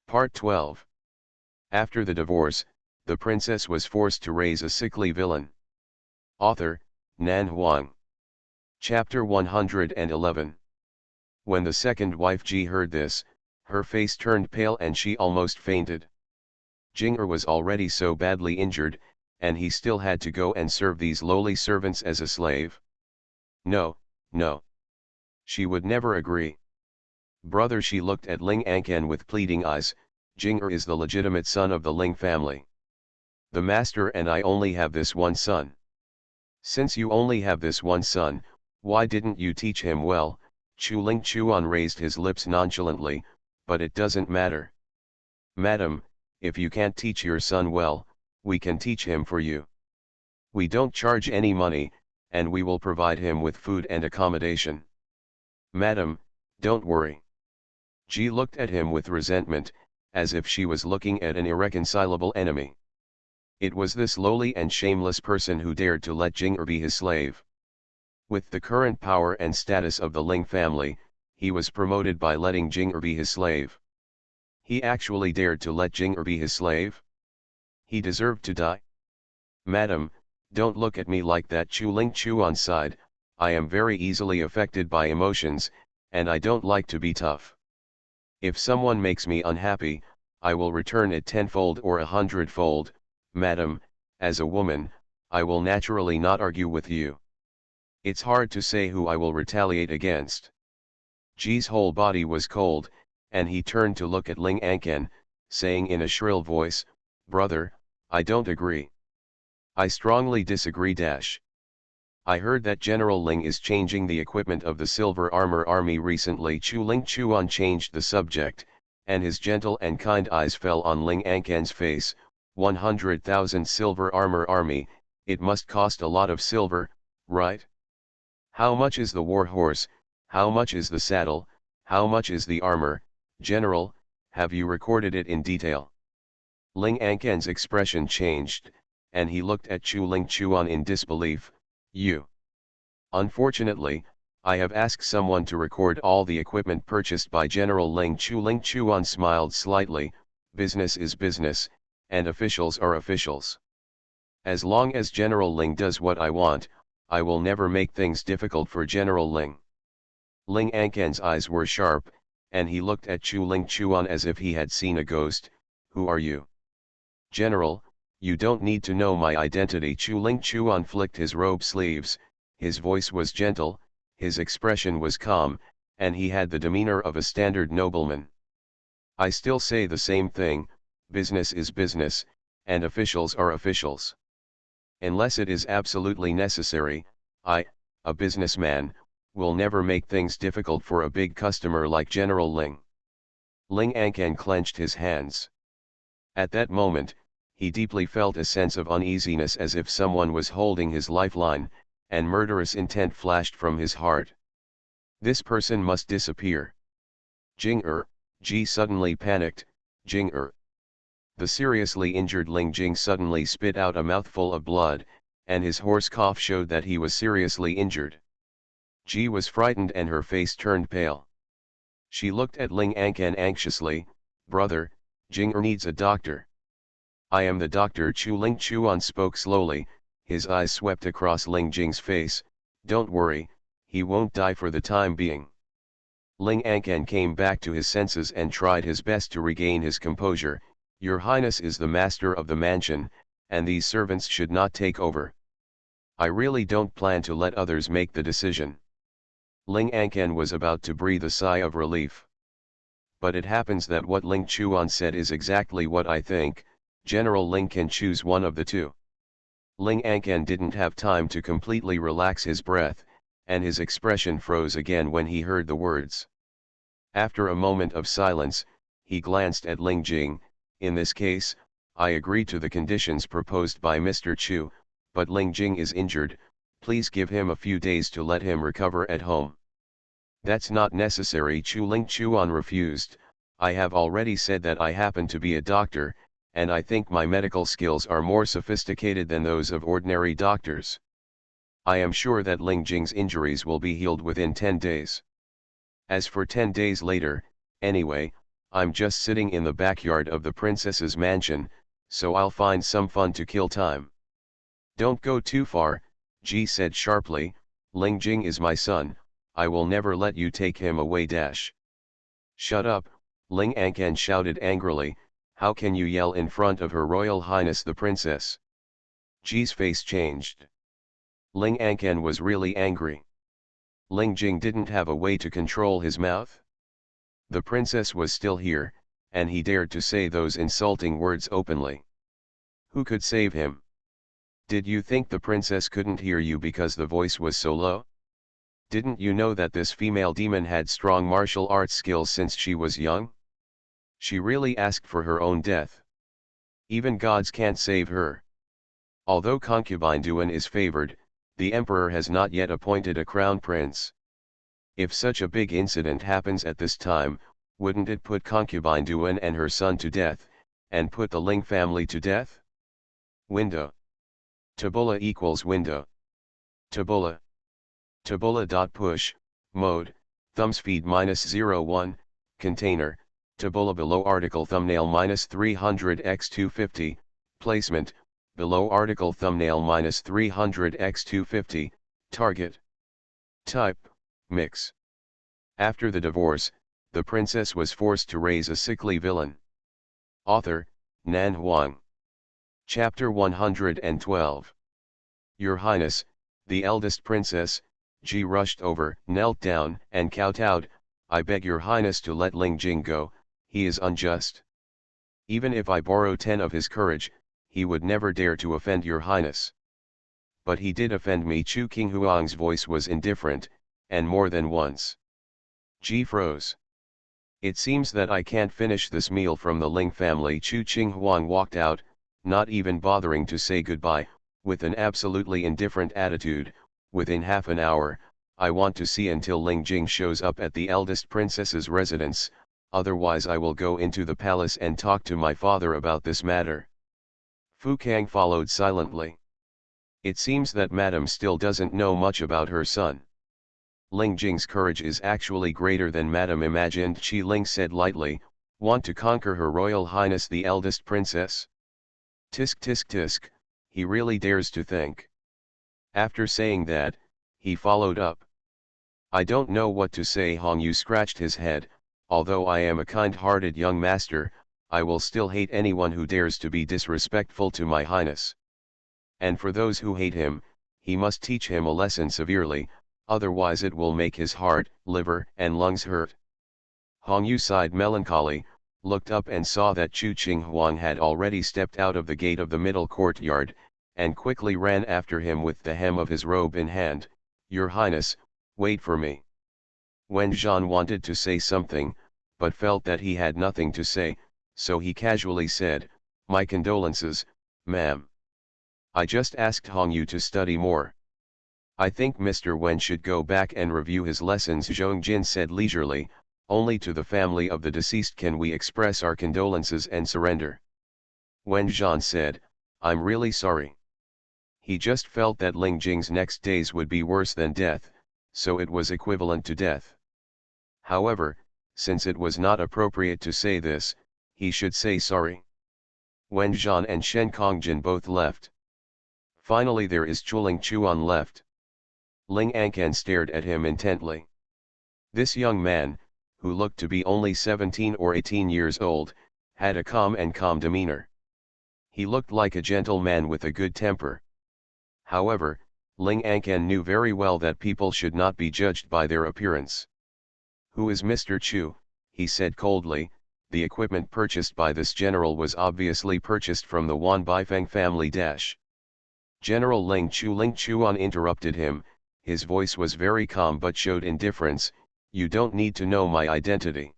Part 12. After the divorce, the princess was forced to raise a sickly villain. Author, Nan Huang. Chapter 111. When the second wife Ji heard this, her face turned pale and she almost fainted. Jing'er was already so badly injured, and he still had to go and serve these lowly servants as a slave. No, no. She would never agree. Brother, she looked at Ling Ankan with pleading eyes. Jing'er is the legitimate son of the Ling family. The master and I only have this one son. Since you only have this one son, why didn't you teach him well? Chu Ling Chuan raised his lips nonchalantly, but it doesn't matter. Madam, if you can't teach your son well, we can teach him for you. We don't charge any money, and we will provide him with food and accommodation. Madam, don't worry. Ji looked at him with resentment, as if she was looking at an irreconcilable enemy. It was this lowly and shameless person who dared to let Jing'er be his slave. With the current power and status of the Ling family, he was promoted by letting Jing'er be his slave. He actually dared to let Jing'er be his slave? He deserved to die. Madam, don't look at me like that. Chu Ling Chuan sighed. I am very easily affected by emotions, and I don't like to be tough. If someone makes me unhappy, I will return it tenfold or 100-fold, madam. As a woman, I will naturally not argue with you. It's hard to say who I will retaliate against. Ji's whole body was cold, and he turned to look at Ling Ankan, saying in a shrill voice, Brother, I don't agree. I strongly disagree. I heard that General Ling is changing the equipment of the Silver Armor Army recently. Chu Ling Chuan changed the subject, and his gentle and kind eyes fell on Ling Ankan's face. 100,000 Silver Armor Army, it must cost a lot of silver, right? How much is the war horse? How much is the saddle? How much is the armor? General, have you recorded it in detail? Ling Ankan's expression changed, and he looked at Chu Ling Chuan in disbelief. You. Unfortunately, I have asked someone to record all the equipment purchased by General Ling. Chu Ling Chuan smiled slightly. Business is business, and officials are officials. As long as General Ling does what I want, I will never make things difficult for General Ling. Ling Ankan's eyes were sharp, and he looked at Chu Ling Chuan as if he had seen a ghost. Who are you? General, you don't need to know my identity. Chu Ling Chuan flicked his robe sleeves. His voice was gentle, his expression was calm, and he had the demeanor of a standard nobleman. I still say the same thing, business is business, and officials are officials. Unless it is absolutely necessary, I, a businessman, will never make things difficult for a big customer like General Ling. Ling Ankan clenched his hands. At that moment, he deeply felt a sense of uneasiness as if someone was holding his lifeline, and murderous intent flashed from his heart. This person must disappear. Jing'er, Ji suddenly panicked. Jing'er. The seriously injured Ling Jing suddenly spit out a mouthful of blood, and his hoarse cough showed that he was seriously injured. Ji was frightened and her face turned pale. She looked at Ling Ankan anxiously. Brother, Jing'er needs a doctor. I am the doctor. Chu Ling Chuan spoke slowly, his eyes swept across Ling Jing's face. Don't worry, he won't die for the time being. Ling Ankan came back to his senses and tried his best to regain his composure. Your Highness is the master of the mansion, and these servants should not take over. I really don't plan to let others make the decision. Ling Ankan was about to breathe a sigh of relief. But it happens that what Ling Chuan said is exactly what I think. General Ling can choose one of the two. Ling Ankan didn't have time to completely relax his breath, and his expression froze again when he heard the words. After a moment of silence, he glanced at Ling Jing. In this case, I agree to the conditions proposed by Mr. Chu, but Ling Jing is injured. Please give him a few days to let him recover at home. That's not necessary. Chu Ling Chuan refused. I have already said that I happen to be a doctor, and I think my medical skills are more sophisticated than those of ordinary doctors. I am sure that Ling Jing's injuries will be healed within 10 days. As for 10 days later, anyway, I'm just sitting in the backyard of the princess's mansion, so I'll find some fun to kill time. Don't go too far, Ji said sharply, Ling Jing is my son, I will never let you take him away dash. Shut up, Ling Ankan shouted angrily, how can you yell in front of Her Royal Highness the Princess? Ji's face changed. Ling Ankan was really angry. Ling Jing didn't have a way to control his mouth. The princess was still here, and he dared to say those insulting words openly. Who could save him? Did you think the princess couldn't hear you because the voice was so low? Didn't you know that this female demon had strong martial arts skills since she was young? She really asked for her own death. Even gods can't save her. Although concubine Duan is favored, the emperor has not yet appointed a crown prince. If such a big incident happens at this time, wouldn't it put concubine Duan and her son to death, and put the Ling family to death? Window. Tabula equals window. Tabula. Tabula.push, mode, thumbs feed -01, container, tabula below article thumbnail -300x250, placement, below article thumbnail -300x250, target. Type, mix. After the divorce, the princess was forced to raise a sickly villain. Author, Nan Huang. Chapter 112. Your Highness, the eldest princess, Ji rushed over, knelt down, and kowtowed, I beg your Highness to let Ling Jing go, he is unjust. Even if I borrow 10 of his courage, he would never dare to offend your Highness. But he did offend me. Chu Qinghuang's voice was indifferent, and more than once. Ji froze. It seems that I can't finish this meal from the Ling family. Chu Qinghuang walked out, not even bothering to say goodbye, with an absolutely indifferent attitude. Within half an hour, I want to see until Ling Jing shows up at the eldest princess's residence, otherwise I will go into the palace and talk to my father about this matter. Fu Kang followed silently. It seems that Madame still doesn't know much about her son. Ling Jing's courage is actually greater than Madame imagined, Qi Ling said lightly, want to conquer Her Royal Highness the eldest princess? Tisk tisk tisk, he really dares to think. After saying that, he followed up. I don't know what to say. Hong Yu scratched his head, although I am a kind-hearted young master, I will still hate anyone who dares to be disrespectful to my highness. And for those who hate him, he must teach him a lesson severely, otherwise it will make his heart, liver, and lungs hurt. Hong Yu sighed melancholy, looked up and saw that Chu Qinghuang had already stepped out of the gate of the middle courtyard, and quickly ran after him with the hem of his robe in hand. Your Highness, wait for me. Wen Zhan wanted to say something, but felt that he had nothing to say, so he casually said, my condolences, ma'am. I just asked Hong Yu to study more. I think Mr. Wen should go back and review his lessons, Zhong Jin said leisurely, only to the family of the deceased can we express our condolences and surrender. Wen Zhan said, I'm really sorry. He just felt that Ling Jing's next days would be worse than death, so it was equivalent to death. However, since it was not appropriate to say this, he should say sorry. Wen Zhan and Shen Kongjin both left. Finally there is Chuling Chuan left. Ling Ankan stared at him intently. This young man, who looked to be only 17 or 18 years old, had a calm demeanor. He looked like a gentleman with a good temper. However, Ling Ankan knew very well that people should not be judged by their appearance. Who is Mr. Chu? He said coldly. The equipment purchased by this general was obviously purchased from the Wan Baifeng family. General Ling Chuan interrupted him, his voice was very calm but showed indifference, you don't need to know my identity.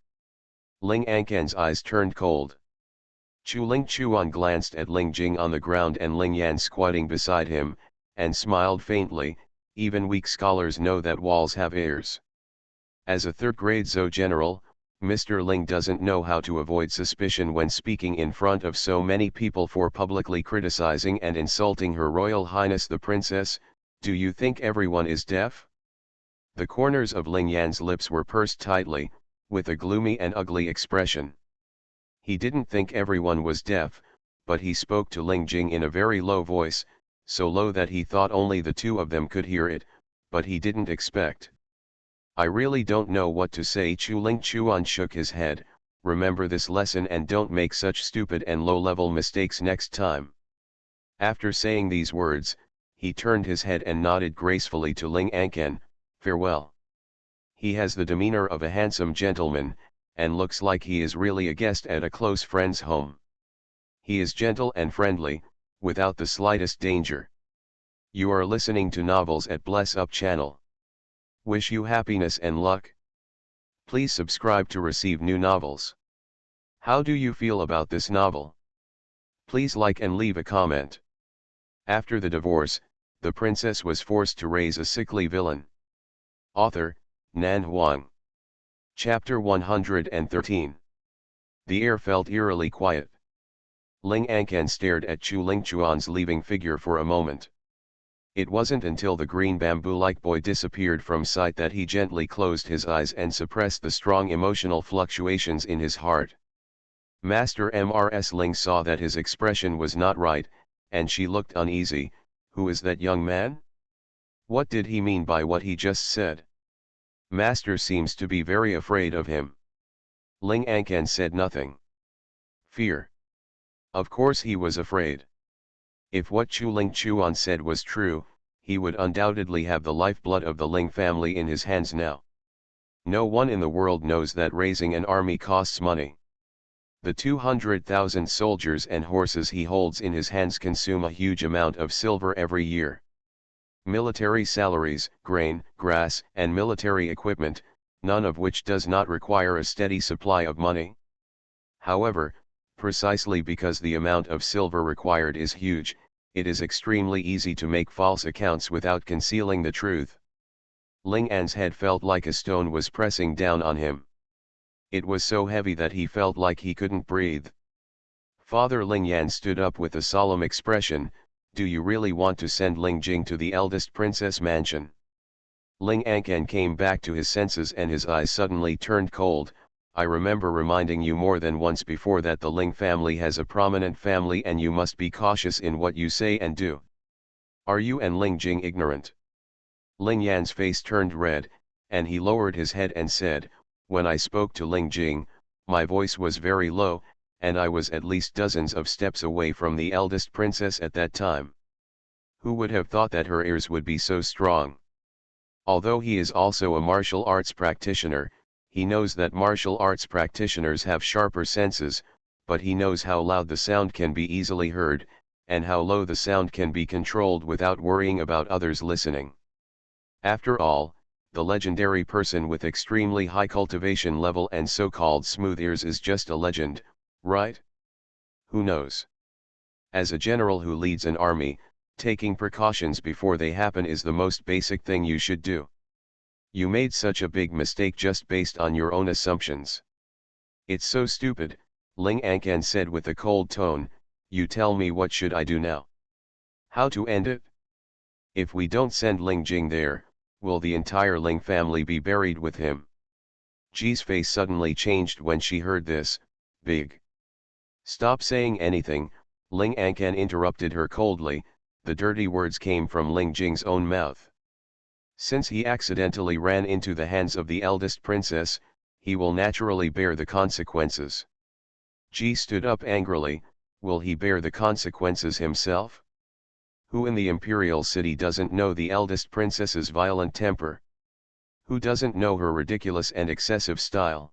Ling Ankan's eyes turned cold. Ling Chuan glanced at Ling Jing on the ground and Ling Yan squatting beside him, and smiled faintly, even weak scholars know that walls have ears. As a third-grade Zhou general, Mr. Ling doesn't know how to avoid suspicion when speaking in front of so many people for publicly criticizing and insulting Her Royal Highness the Princess. Do you think everyone is deaf? The corners of Ling Yan's lips were pursed tightly, with a gloomy and ugly expression. He didn't think everyone was deaf, but he spoke to Ling Jing in a very low voice, so low that he thought only the two of them could hear it, but he didn't expect. I really don't know what to say. Chu Ling Chuan shook his head. Remember this lesson and don't make such stupid and low-level mistakes next time. After saying these words, he turned his head and nodded gracefully to Ling Anken, farewell. He has the demeanor of a handsome gentleman, and looks like he is really a guest at a close friend's home. He is gentle and friendly, without the slightest danger. You are listening to Novels at Bless Up channel. Wish you happiness and luck. Please subscribe to receive new novels. How do you feel about this novel? Please like and leave a comment. After the divorce, the princess was forced to raise a sickly villain. Author, Nan Huang. Chapter 113. The air felt eerily quiet. Ling Anken stared at Chu Lingchuan's leaving figure for a moment. It wasn't until the green bamboo-like boy disappeared from sight that he gently closed his eyes and suppressed the strong emotional fluctuations in his heart. Master Mrs. Ling saw that his expression was not right, and she looked uneasy. Who is that young man? What did he mean by what he just said? Master seems to be very afraid of him. Ling Anken said nothing. Fear. Of course he was afraid. If what Chu Lingchuan said was true, he would undoubtedly have the lifeblood of the Ling family in his hands now. No one in the world knows that raising an army costs money. The 200,000 soldiers and horses he holds in his hands consume a huge amount of silver every year. Military salaries, grain, grass, and military equipment, none of which does not require a steady supply of money. However, precisely because the amount of silver required is huge, it is extremely easy to make false accounts without concealing the truth. Ling An's head felt like a stone was pressing down on him. It was so heavy that he felt like he couldn't breathe. Father Ling Yan stood up with a solemn expression. Do you really want to send Ling Jing to the eldest princess mansion? Ling Anken came back to his senses and his eyes suddenly turned cold. I remember reminding you more than once before that the Ling family has a prominent family and you must be cautious in what you say and do. Are you and Ling Jing ignorant? Ling Yan's face turned red, and he lowered his head and said, when I spoke to Ling Jing, my voice was very low, and I was at least dozens of steps away from the eldest princess at that time. Who would have thought that her ears would be so strong? Although he is also a martial arts practitioner, he knows that martial arts practitioners have sharper senses, but he knows how loud the sound can be easily heard, and how low the sound can be controlled without worrying about others listening. After all, the legendary person with extremely high cultivation level and so-called smooth ears is just a legend, right? Who knows? As a general who leads an army, taking precautions before they happen is the most basic thing you should do. You made such a big mistake just based on your own assumptions. It's so stupid, Ling Anken said with a cold tone. You tell me what should I do now? How to end it? If we don't send Ling Jing there, will the entire Ling family be buried with him? Ji's face suddenly changed when she heard this. Big. Stop saying anything, Ling Anken interrupted her coldly. The dirty words came from Ling Jing's own mouth. Since he accidentally ran into the hands of the eldest princess, he will naturally bear the consequences. Ji stood up angrily. Will he bear the consequences himself? Who in the imperial city doesn't know the eldest princess's violent temper? Who doesn't know her ridiculous and excessive style?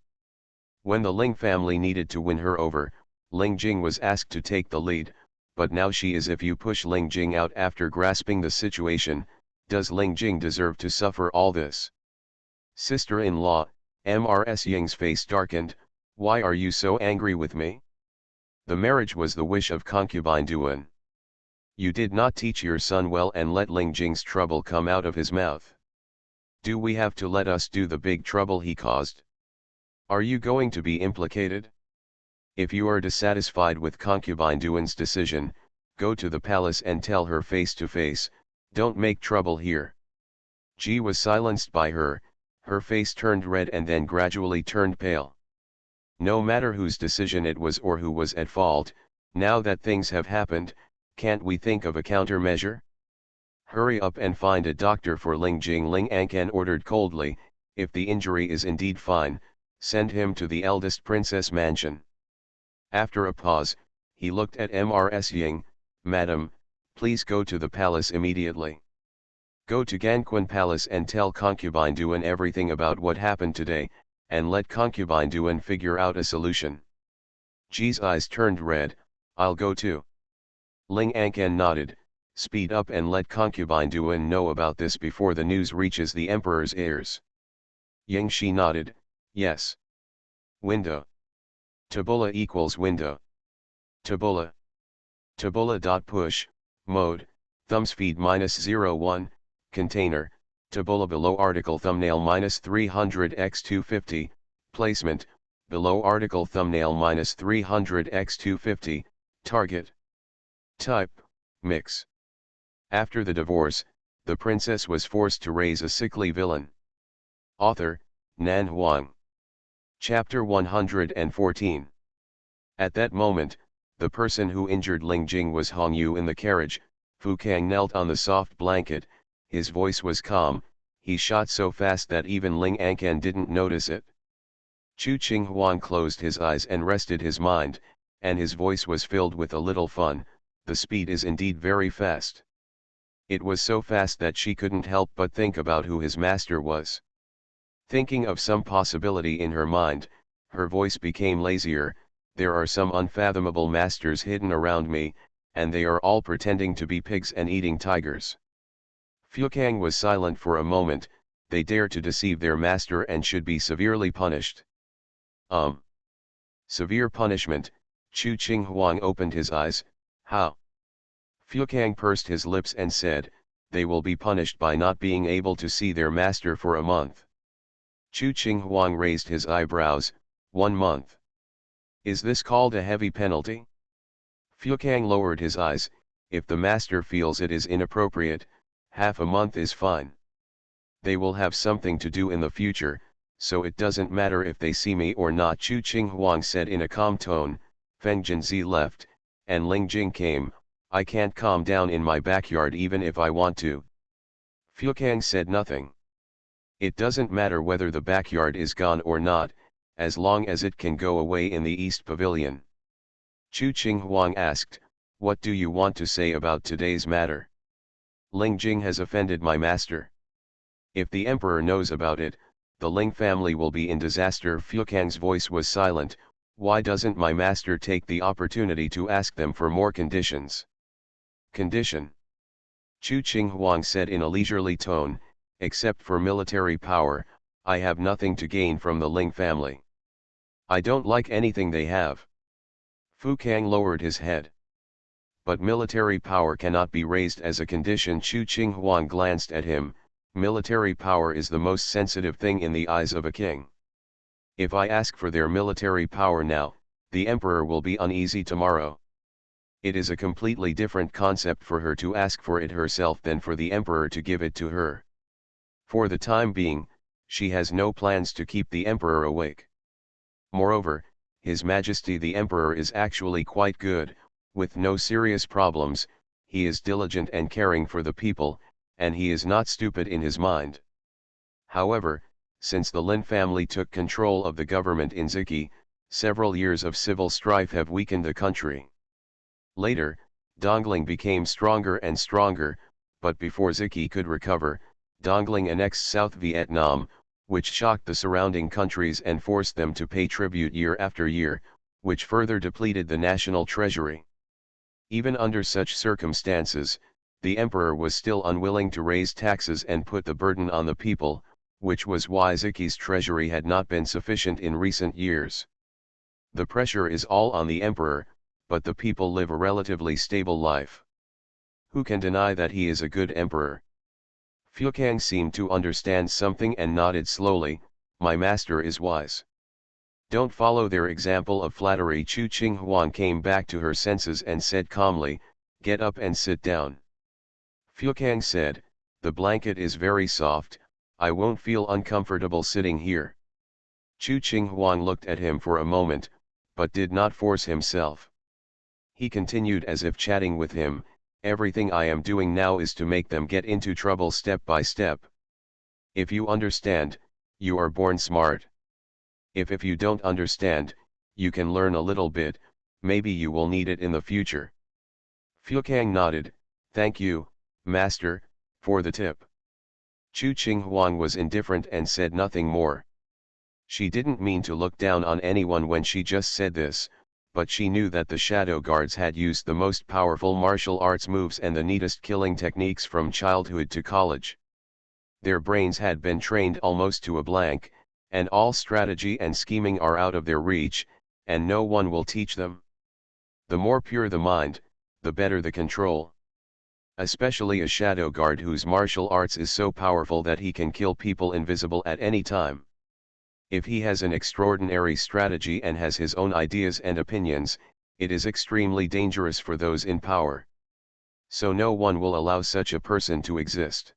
When the Ling family needed to win her over, Ling Jing was asked to take the lead, but now she is. If you push Ling Jing out after grasping the situation, does Ling Jing deserve to suffer all this? Sister-in-law, Mrs. Ying's face darkened. Why are you so angry with me? The marriage was the wish of concubine Duan. You did not teach your son well and let Ling Jing's trouble come out of his mouth. Do we have to let us do the big trouble he caused? Are you going to be implicated? If you are dissatisfied with concubine Duan's decision, go to the palace and tell her face to face, don't make trouble here. Ji was silenced by her face turned red and then gradually turned pale. No matter whose decision it was or who was at fault, now that things have happened, can't we think of a countermeasure? Hurry up and find a doctor for Ling Jing, Ling Ankan ordered coldly. If the injury is indeed fine, send him to the eldest princess mansion. After a pause, he looked at Mrs. Ying. Madam, please go to the palace immediately. Go to Ganquan Palace and tell concubine Duan everything about what happened today, and let concubine Duan figure out a solution. Ji's eyes turned red. I'll go too. Ling Ankan nodded. Speed up and let concubine Duan know about this before the news reaches the emperor's ears. Yang Shi nodded. Yes. Window. Tabula equals window. Tabula. Tabula.push, mode, thumbs feed -01, container, tabula below article thumbnail -300x250, placement, below article thumbnail -300x250, target. Type, mix. After the divorce, the princess was forced to raise a sickly villain. Author, Nan Huang. Chapter 114. At that moment, the person who injured Ling Jing was Hong Yu in the carriage. Fu Kang knelt on the soft blanket, his voice was calm, he shot so fast that even Ling Ankan didn't notice it. Chu Qing Huang closed his eyes and rested his mind, and his voice was filled with a little fun. The speed is indeed very fast. It was so fast that she couldn't help but think about who his master was. Thinking of some possibility in her mind, her voice became lazier. There are some unfathomable masters hidden around me, and they are all pretending to be pigs and eating tigers. Fu Kang was silent for a moment. They dare to deceive their master and should be severely punished. Severe punishment. Chu Qing Huang opened his eyes. How? Fu Kang pursed his lips and said, they will be punished by not being able to see their master for a month. Chu Qing Huang raised his eyebrows. 1 month. Is this called a heavy penalty? Fu Kang lowered his eyes. If the master feels it is inappropriate, half a month is fine. They will have something to do in the future, so it doesn't matter if they see me or not, Chu Qing Huang said in a calm tone. Feng Jinzi left, and Ling Jing came. I can't calm down in my backyard even if I want to. Fu Kang said nothing. It doesn't matter whether the backyard is gone or not, as long as it can go away in the East Pavilion. Chu Qing Huang asked, what do you want to say about today's matter? Ling Jing has offended my master. If the emperor knows about it, the Ling family will be in disaster. Fu Kang's voice was silent. Why doesn't my master take the opportunity to ask them for more conditions? Condition? Chu Qing Huang said in a leisurely tone, except for military power, I have nothing to gain from the Ling family. I don't like anything they have. Fu Kang lowered his head. But military power cannot be raised as a condition. Chu Qing Huang glanced at him. Military power is the most sensitive thing in the eyes of a king. If I ask for their military power now, the emperor will be uneasy tomorrow. It is a completely different concept for her to ask for it herself than for the emperor to give it to her. For the time being, she has no plans to keep the emperor awake. Moreover, His Majesty the Emperor is actually quite good, with no serious problems. He is diligent and caring for the people, and he is not stupid in his mind. However, since the Lin family took control of the government in Ziki, several years of civil strife have weakened the country. Later, Dongling became stronger and stronger, but before Ziki could recover, Dongling annexed South Vietnam, which shocked the surrounding countries and forced them to pay tribute year after year, which further depleted the national treasury. Even under such circumstances, the emperor was still unwilling to raise taxes and put the burden on the people, which was why Ziki's treasury had not been sufficient in recent years. The pressure is all on the emperor, but the people live a relatively stable life. Who can deny that he is a good emperor? Fu Kang seemed to understand something and nodded slowly. My master is wise. Don't follow their example of flattery. Chu Qing Huang came back to her senses and said calmly, get up and sit down. Fu Kang said, the blanket is very soft, I won't feel uncomfortable sitting here. Chu Qing Huang looked at him for a moment, but did not force himself. He continued as if chatting with him, everything I am doing now is to make them get into trouble step by step. If you understand, you are born smart. If you don't understand, you can learn a little bit, maybe you will need it in the future. Fuqiang nodded, thank you, master, for the tip. Chu Qing Huang was indifferent and said nothing more. She didn't mean to look down on anyone when she just said this, but she knew that the shadow guards had used the most powerful martial arts moves and the neatest killing techniques from childhood to college. Their brains had been trained almost to a blank, and all strategy and scheming are out of their reach, and no one will teach them. The more pure the mind, the better the control. Especially a shadow guard whose martial arts is so powerful that he can kill people invisible at any time. If he has an extraordinary strategy and has his own ideas and opinions, it is extremely dangerous for those in power. So no one will allow such a person to exist.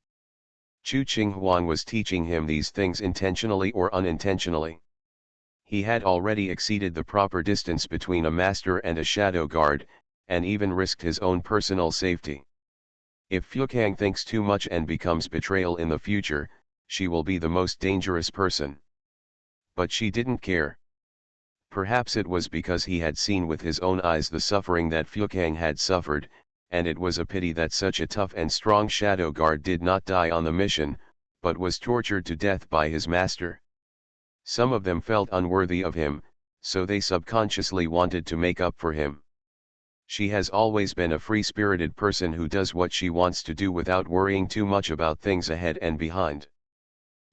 Chu Qing Huang was teaching him these things intentionally or unintentionally. He had already exceeded the proper distance between a master and a shadow guard, and even risked his own personal safety. If Fuqiang thinks too much and becomes betrayal in the future, she will be the most dangerous person. But she didn't care. Perhaps it was because he had seen with his own eyes the suffering that Fuqiang had suffered, and it was a pity that such a tough and strong shadow guard did not die on the mission, but was tortured to death by his master. Some of them felt unworthy of him, so they subconsciously wanted to make up for him. She has always been a free-spirited person who does what she wants to do without worrying too much about things ahead and behind.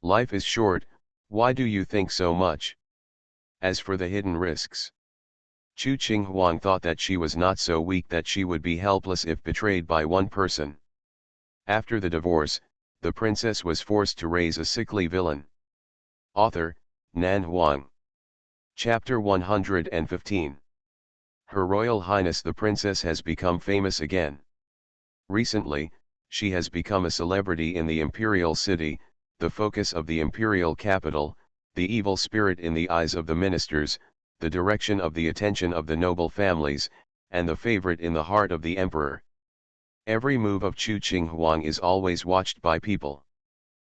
Life is short, why do you think so much? As for the hidden risks, Chu Qing Huang thought that she was not so weak that she would be helpless if betrayed by one person. After the divorce, the princess was forced to raise a sickly villain. Author, Nan Huang. Chapter 115. Her Royal Highness the Princess has become famous again. Recently, she has become a celebrity in the imperial city, the focus of the imperial capital, the evil spirit in the eyes of the ministers, the direction of the attention of the noble families, and the favorite in the heart of the emperor. Every move of Chu Qing Huang is always watched by people.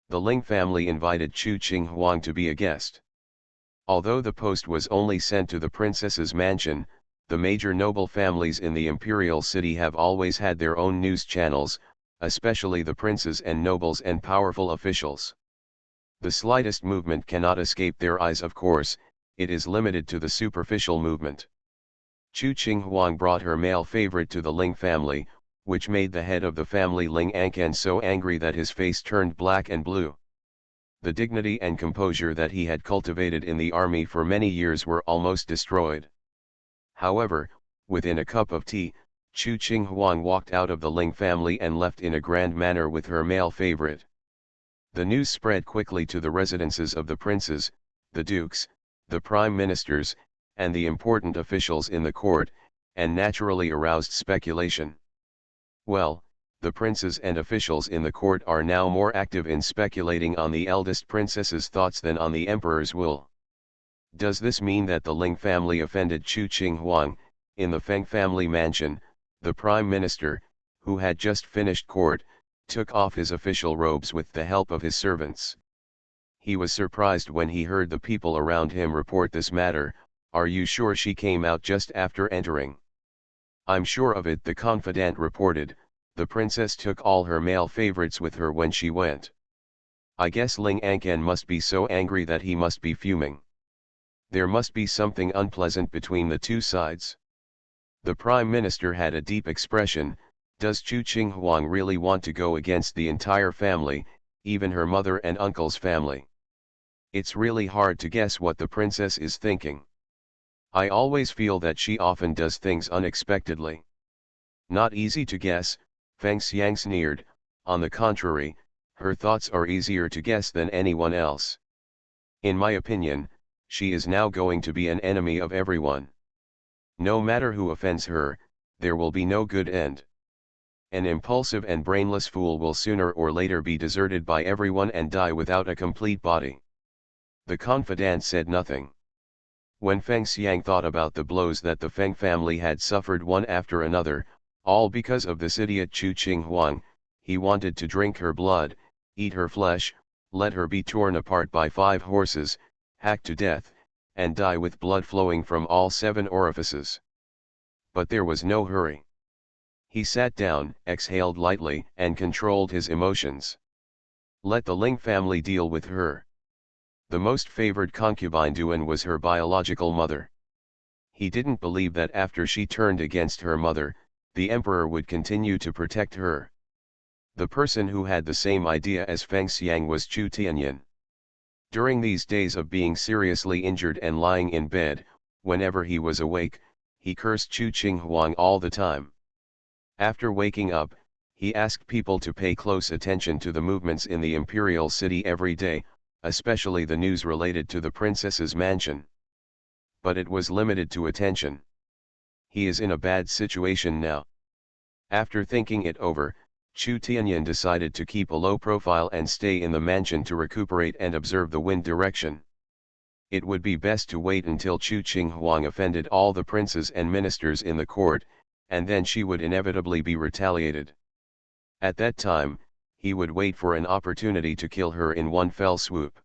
The Ling family invited Chu Qing Huang to be a guest. Although the post was only sent to the princess's mansion, the major noble families in the imperial city have always had their own news channels, especially the princes and nobles and powerful officials. The slightest movement cannot escape their eyes, of course, it is limited to the superficial movement. Chu Qing Huang brought her male favorite to the Ling family, which made the head of the family Ling Ankan so angry that his face turned black and blue. The dignity and composure that he had cultivated in the army for many years were almost destroyed. However, within a cup of tea, Chu Qing Huang walked out of the Ling family and left in a grand manner with her male favorite. The news spread quickly to the residences of the princes, the dukes, the prime ministers, and the important officials in the court, and naturally aroused speculation. Well, the princes and officials in the court are now more active in speculating on the eldest princess's thoughts than on the emperor's will. Does this mean that the Ling family offended Chu Qing Huang? In the Feng family mansion, the prime minister, who had just finished court, took off his official robes with the help of his servants. He was surprised when he heard the people around him report this matter. Are you sure she came out just after entering? I'm sure of it, the confidant reported. The princess took all her male favorites with her when she went. I guess Ling Ankan must be so angry that he must be fuming. There must be something unpleasant between the two sides. The prime minister had a deep expression. Does Chu Qing Huang really want to go against the entire family, even her mother and uncle's family? It's really hard to guess what the princess is thinking. I always feel that she often does things unexpectedly. Not easy to guess, Feng Xiang sneered. On the contrary, her thoughts are easier to guess than anyone else. In my opinion, she is now going to be an enemy of everyone. No matter who offends her, there will be no good end. An impulsive and brainless fool will sooner or later be deserted by everyone and die without a complete body. The confidant said nothing. When Feng Xiang thought about the blows that the Feng family had suffered one after another, all because of this idiot Chu Qinghuang, he wanted to drink her blood, eat her flesh, let her be torn apart by 5 horses, hacked to death, and die with blood flowing from all 7 orifices. But there was no hurry. He sat down, exhaled lightly, and controlled his emotions. Let the Ling family deal with her. The most favored concubine Duan was her biological mother. He didn't believe that after she turned against her mother, the emperor would continue to protect her. The person who had the same idea as Feng Xiang was Chu Tianyan. During these days of being seriously injured and lying in bed, whenever he was awake, he cursed Chu Qinghuang all the time. After waking up, he asked people to pay close attention to the movements in the imperial city every day, especially the news related to the princess's mansion. But it was limited to attention. He is in a bad situation now. After thinking it over, Chu Tianyan decided to keep a low profile and stay in the mansion to recuperate and observe the wind direction. It would be best to wait until Chu Qinghuang offended all the princes and ministers in the court, and then she would inevitably be retaliated. At that time, he would wait for an opportunity to kill her in one fell swoop.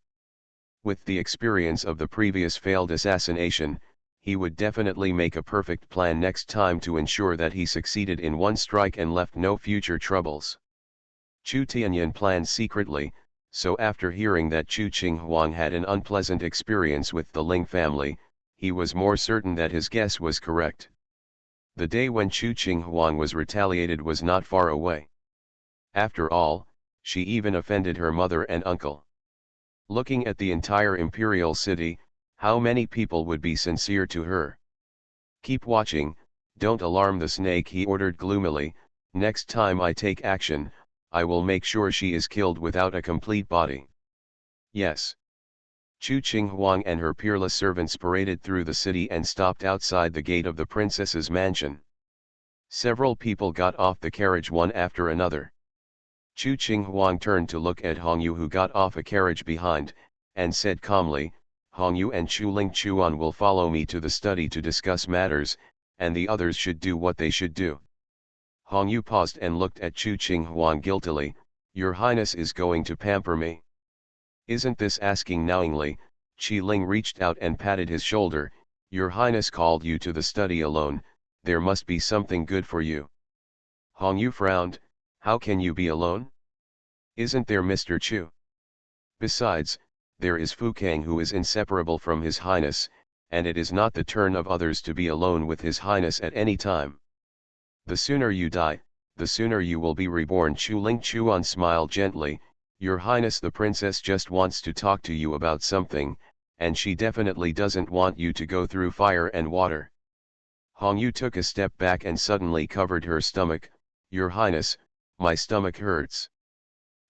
With the experience of the previous failed assassination, he would definitely make a perfect plan next time to ensure that he succeeded in one strike and left no future troubles. Chu Tianyan planned secretly, so after hearing that Chu Qinghuang had an unpleasant experience with the Ling family, he was more certain that his guess was correct. The day when Chu Qinghuang was retaliated was not far away. After all, she even offended her mother and uncle. Looking at the entire imperial city, how many people would be sincere to her? Keep watching, don't alarm the snake, he ordered gloomily. Next time I take action, I will make sure she is killed without a complete body. Yes. Chu Qinghuang and her peerless servants paraded through the city and stopped outside the gate of the princess's mansion. Several people got off the carriage one after another. Chu Qinghuang turned to look at Hongyu, who got off a carriage behind, and said calmly, Hongyu and Chu Ling Chuan will follow me to the study to discuss matters, and the others should do what they should do. Hongyu paused and looked at Chu Qinghuang guiltily. Your Highness is going to pamper me. Isn't this asking knowingly? Qi Ling reached out and patted his shoulder. Your Highness called you to the study alone, there must be something good for you. Hongyu frowned. How can you be alone? Isn't there Mr. Chu? Besides, there is Fu Kang, who is inseparable from His Highness, and it is not the turn of others to be alone with His Highness at any time. The sooner you die, the sooner you will be reborn. Chu Ling Chuan smiled gently. Your Highness, the princess just wants to talk to you about something, and she definitely doesn't want you to go through fire and water. Hongyu took a step back and suddenly covered her stomach. Your Highness, my stomach hurts.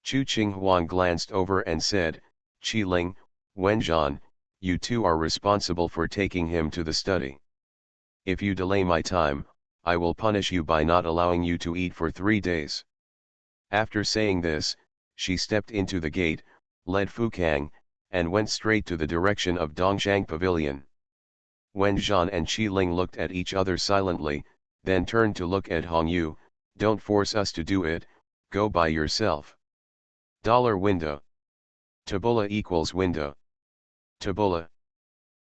Chu Qinghuang glanced over and said, Qi Ling, Wenzhan, you two are responsible for taking him to the study. If you delay my time, I will punish you by not allowing you to eat for 3 days. After saying this, she stepped into the gate, led Fu Kang, and went straight to the direction of Dongshang Pavilion. Wenzhan and Qi Ling looked at each other silently, then turned to look at Hongyu. Don't force us to do it, go by yourself. $window. Tabula equals window. Tabula.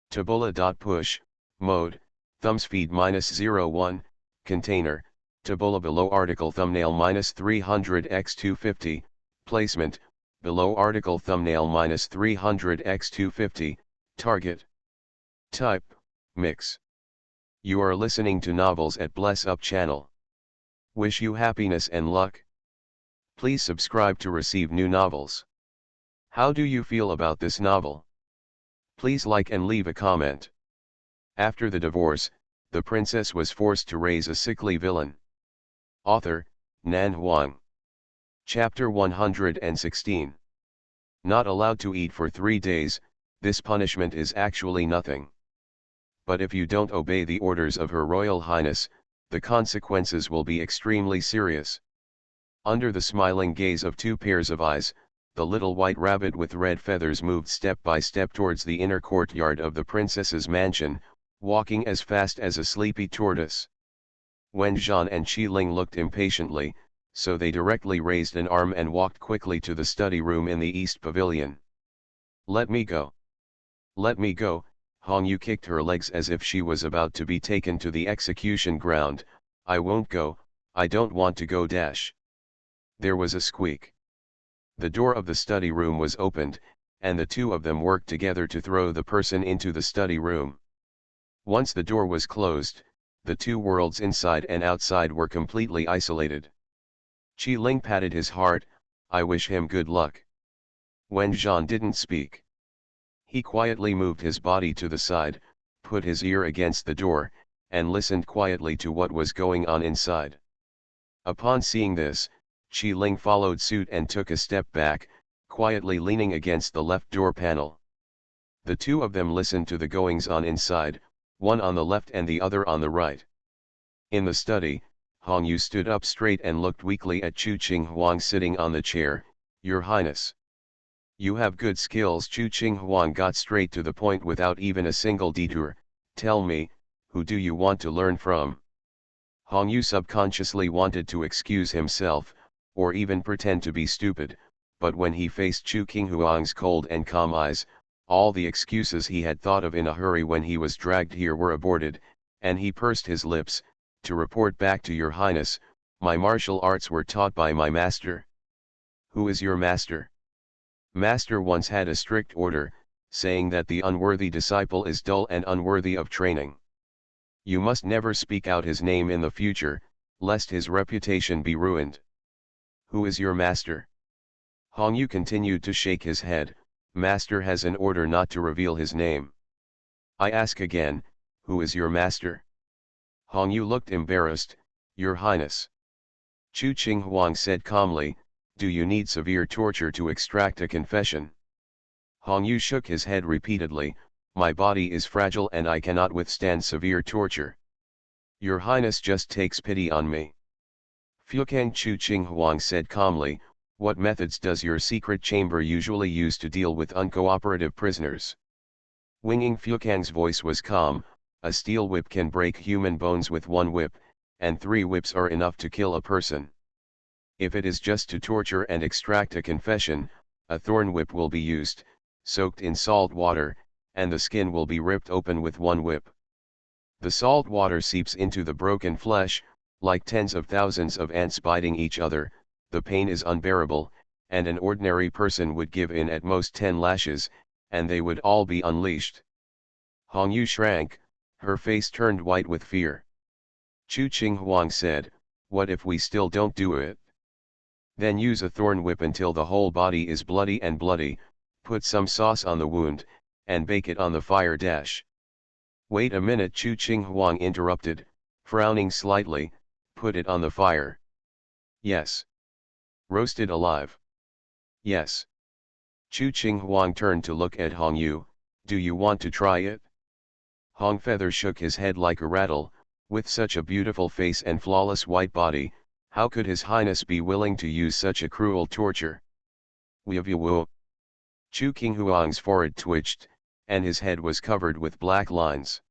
Tabula.push, mode, thumbspeed -01, container, tabula below article thumbnail -300x250, placement, below article thumbnail -300x250, target. Type, mix. You are listening to novels at Bless Up channel. Wish you happiness and luck. Please subscribe to receive new novels. How do you feel about this novel? Please like and leave a comment. After the divorce, the princess was forced to raise a sickly villain. Author, Nan Huang. Chapter 116. Not allowed to eat for 3 days, this punishment is actually nothing. But if you don't obey the orders of Her Royal Highness, the consequences will be extremely serious. Under the smiling gaze of 2 pairs of eyes, the little white rabbit with red feathers moved step by step towards the inner courtyard of the princess's mansion, walking as fast as a sleepy tortoise. Wen Zhan and Qi Ling looked impatiently, so they directly raised an arm and walked quickly to the study room in the east pavilion. "Let me go. Let me go." Hong Yu kicked her legs as if she was about to be taken to the execution ground. "I won't go, I don't want to go dash." There was a squeak. The door of the study room was opened, and the two of them worked together to throw the person into the study room. Once the door was closed, the two worlds inside and outside were completely isolated. Qi Ling patted his heart. "I wish him good luck." Wen Zhan didn't speak. He quietly moved his body to the side, put his ear against the door, and listened quietly to what was going on inside. Upon seeing this, Qi Ling followed suit and took a step back, quietly leaning against the left door panel. The two of them listened to the goings-on inside, one on the left and the other on the right. In the study, Hong Yu stood up straight and looked weakly at Chu Qing Huang sitting on the chair. "Your Highness. You have good skills." Chu Qing Huang got straight to the point without even a single detour. "Tell me, who do you want to learn from?" Hong Yu subconsciously wanted to excuse himself, or even pretend to be stupid, but when he faced Chu Qing Huang's cold and calm eyes, all the excuses he had thought of in a hurry when he was dragged here were aborted, and he pursed his lips. "To report back to your Highness, my martial arts were taught by my master." "Who is your master?" "Master once had a strict order, saying that the unworthy disciple is dull and unworthy of training. You must never speak out his name in the future, lest his reputation be ruined." "Who is your master?" Hong Yu continued to shake his head. "Master has an order not to reveal his name." "I ask again, who is your master?" Hong Yu looked embarrassed. "Your Highness." Chu Qing Huang said calmly, "Do you need severe torture to extract a confession?" Hong Yu shook his head repeatedly. "My body is fragile and I cannot withstand severe torture. Your Highness just takes pity on me." "Fukang," Chu Qing Huang said calmly, "what methods does your secret chamber usually use to deal with uncooperative prisoners?" Winging Fukang's voice was calm. "A steel whip can break human bones with one whip, and 3 whips are enough to kill a person. If it is just to torture and extract a confession, a thorn whip will be used, soaked in salt water, and the skin will be ripped open with one whip. The salt water seeps into the broken flesh, like tens of thousands of ants biting each other. The pain is unbearable, and an ordinary person would give in at most 10 lashes, and they would all be unleashed." Hong Yu shrank, her face turned white with fear. Chu Qing Huang said, "What if we still don't do it?" "Then use a thorn whip until the whole body is bloody and bloody, put some sauce on the wound, and bake it on the fire dash." "Wait a minute," Chu Qing Huang interrupted, frowning slightly. "Put it on the fire?" "Yes." "Roasted alive?" "Yes." Chu Qing Huang turned to look at Hong Yu. "Do you want to try it?" Hong Feather shook his head like a rattle. With such a beautiful face and flawless white body, how could His Highness be willing to use such a cruel torture? "Wu." Chu Qing Huang's forehead twitched, and his head was covered with black lines.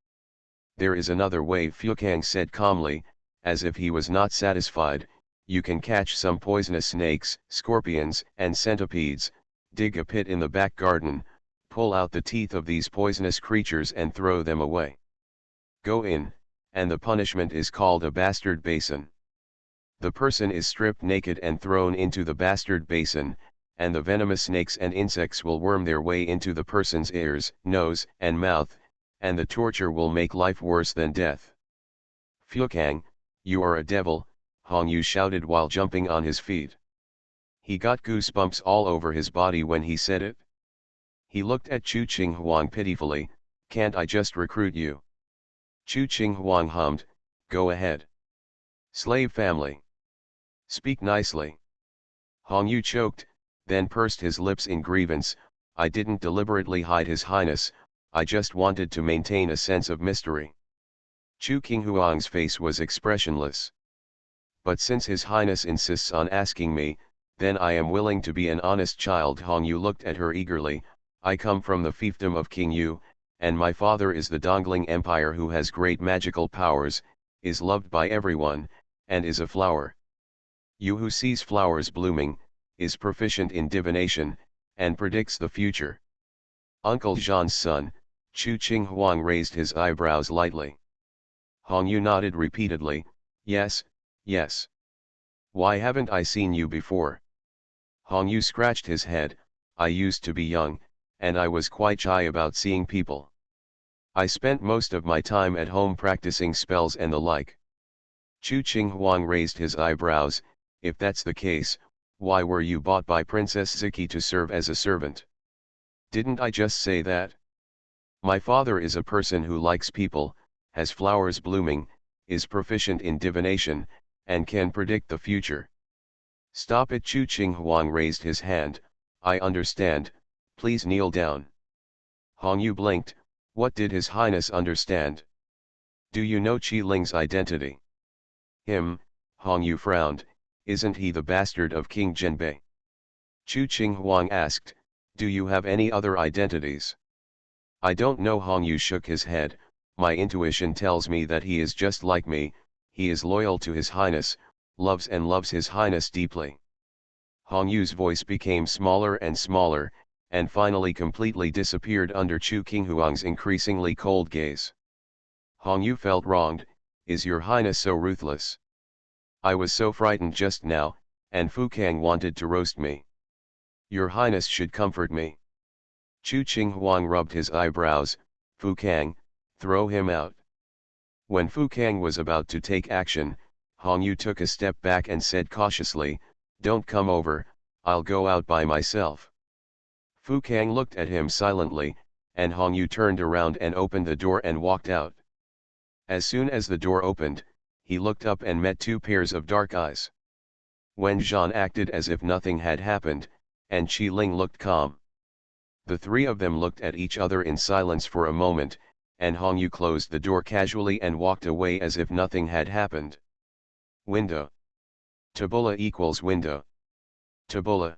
"There is another way," Fukang said calmly, as if he was not satisfied. "You can catch some poisonous snakes, scorpions, and centipedes, dig a pit in the back garden, pull out the teeth of these poisonous creatures and throw them away. Go in, and the punishment is called a bastard basin. The person is stripped naked and thrown into the bastard basin, and the venomous snakes and insects will worm their way into the person's ears, nose, and mouth, and the torture will make life worse than death." "Fukang, you are a devil," Hong Yu shouted while jumping on his feet. He got goosebumps all over his body when he said it. He looked at Chu Qing Huang pitifully. "Can't I just recruit you?" Chu Qing Huang hummed, "Go ahead. Slave family. Speak nicely." Hong Yu choked, then pursed his lips in grievance. "I didn't deliberately hide His Highness, I just wanted to maintain a sense of mystery." Chu Qing Huang's face was expressionless. "But since His Highness insists on asking me, Then I am willing to be an honest child. Hong Yu looked at her eagerly. I come from the fiefdom of King Yu, and my father is the Dongling Empire, who has great magical powers, is loved by everyone, and is a flower. You who sees flowers blooming, is proficient in divination, and predicts the future. Uncle Jean's son, Chu Qing Huang, raised his eyebrows lightly. Hong Yu nodded repeatedly, yes, yes. Why haven't I seen you before? Hong Yu scratched his head. I used to be young, and I was quite shy about seeing people. I spent most of my time at home practicing spells and the like. Chu Qing Huang raised his eyebrows. If that's the case, why were you bought by Princess Ziki to serve as a servant? Didn't I just say that? My father is a person who likes people, has flowers blooming, is proficient in divination, and can predict the future. Stop it! Chu Qing Huang raised his hand. I understand, please kneel down. Hong Yu blinked. What did His Highness understand? Do you know Qi Ling's identity? Him, Hong Yu frowned. Isn't he the bastard of King Zhenbei? Chu Qing Huang asked, do you have any other identities? I don't know. Hong Yu shook his head. My intuition tells me that he is just like me. He is loyal to His Highness, loves His Highness deeply. Hong Yu's voice became smaller and smaller, and finally completely disappeared under Chu Qing Huang's increasingly cold gaze. Hong Yu felt wronged. Is Your Highness so ruthless? I was so frightened just now, and Fu Kang wanted to roast me. Your Highness should comfort me. Chu Qing Huang rubbed his eyebrows. Fu Kang, throw him out. When Fu Kang was about to take action, Hong Yu took a step back and said cautiously, don't come over, I'll go out by myself. Fu Kang looked at him silently, and Hong Yu turned around and opened the door and walked out. As soon as the door opened, he looked up and met two pairs of dark eyes. Wen Zhan acted as if nothing had happened, and Qi Ling looked calm. The three of them looked at each other in silence for a moment, and Hong Yu closed the door casually and walked away as if nothing had happened. Window. Tabula equals window. Tabula.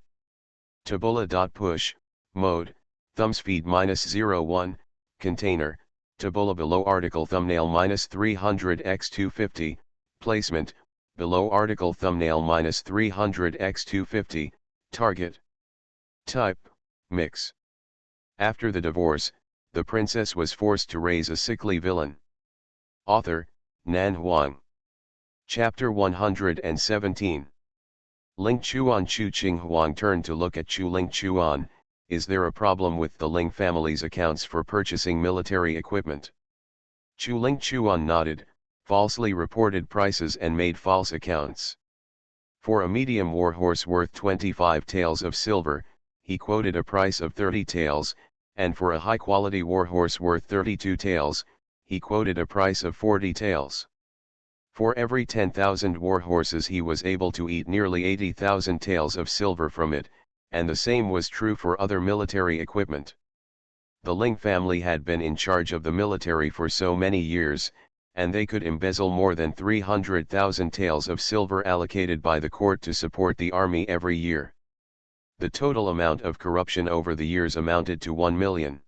Tabula.push, mode, thumbspeed -01, container, tabula below article thumbnail -300x250, placement, below article thumbnail -300x250, target. Type, mix. After the divorce, the princess was forced to raise a sickly villain. Author, Nan Huang. Chapter 117. Ling Chuan. Chu Qing Huang turned to look at Chu Ling. Chuan, is there a problem with the Ling family's accounts for purchasing military equipment? Chu Ling. Chuan nodded, falsely reported prices and made false accounts. For a medium warhorse worth 25 taels of silver, he quoted a price of 30 taels, and for a high-quality warhorse worth 32 taels, he quoted a price of 40 taels. For every 10,000 warhorses he was able to eat nearly 80,000 taels of silver from it, and the same was true for other military equipment. The Ling family had been in charge of the military for so many years, and they could embezzle more than 300,000 taels of silver allocated by the court to support the army every year. The total amount of corruption over the years amounted to 1 million.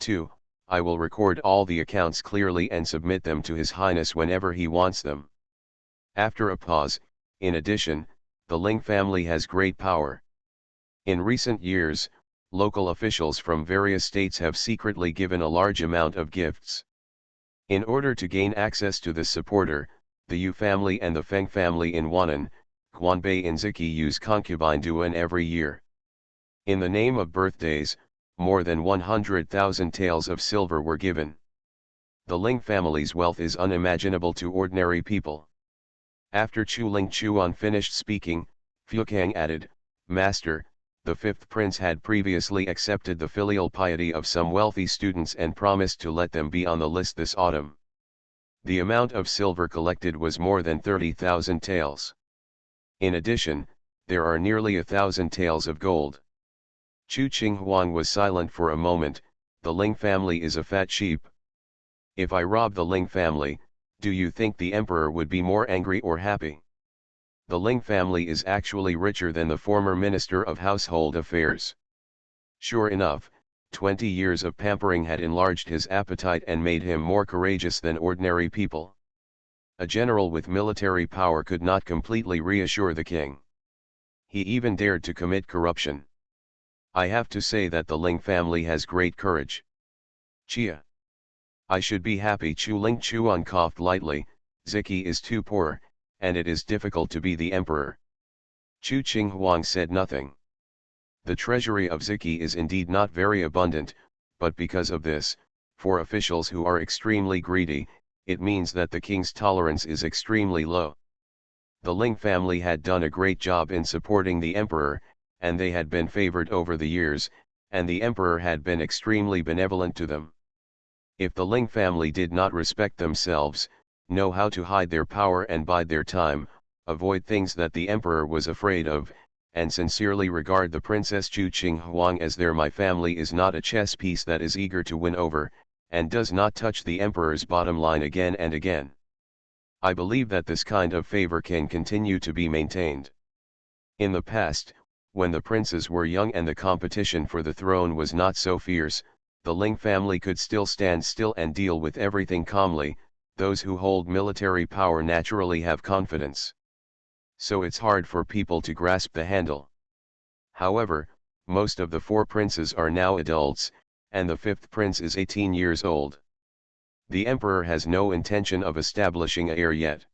2. I will record all the accounts clearly and submit them to His Highness whenever he wants them. After a pause, in addition, the Ling family has great power. In recent years, local officials from various states have secretly given a large amount of gifts. In order to gain access to this supporter, the Yu family and the Feng family in Wannan, Huanbei and Ziki use concubine Duan every year. In the name of birthdays, more than 100,000 taels of silver were given. The Ling family's wealth is unimaginable to ordinary people. After Chu Ling Chuan finished speaking, Fu Kang added, Master, the fifth prince had previously accepted the filial piety of some wealthy students and promised to let them be on the list this autumn. The amount of silver collected was more than 30,000 taels. In addition, there are nearly 1,000 taels of gold. Chu Qing Huang was silent for a moment. The Ling family is a fat sheep. If I rob the Ling family, do you think the emperor would be more angry or happy? The Ling family is actually richer than the former Minister of Household Affairs. Sure enough, 20 years of pampering had enlarged his appetite and made him more courageous than ordinary people. A general with military power could not completely reassure the king. He even dared to commit corruption. I have to say that the Ling family has great courage. Chia. I should be happy. Chu Ling Chuan coughed lightly. Ziki is too poor, and it is difficult to be the emperor. Chu Qing Huang said nothing. The treasury of Ziki is indeed not very abundant, but because of this, for officials who are extremely greedy, it means that the king's tolerance is extremely low. The Ling family had done a great job in supporting the emperor, and they had been favored over the years, and the emperor had been extremely benevolent to them. If the Ling family did not respect themselves, know how to hide their power and bide their time, avoid things that the emperor was afraid of, and sincerely regard the Princess Chu Qing Huang as their, my family is not a chess piece that is eager to win over, and does not touch the emperor's bottom line again and again. I believe that this kind of favor can continue to be maintained. In the past, when the princes were young and the competition for the throne was not so fierce, the Ling family could still stand still and deal with everything calmly. Those who hold military power naturally have confidence. So it's hard for people to grasp the handle. However, most of the 4 princes are now adults, and the 5th prince is 18 years old. The emperor has no intention of establishing an heir yet.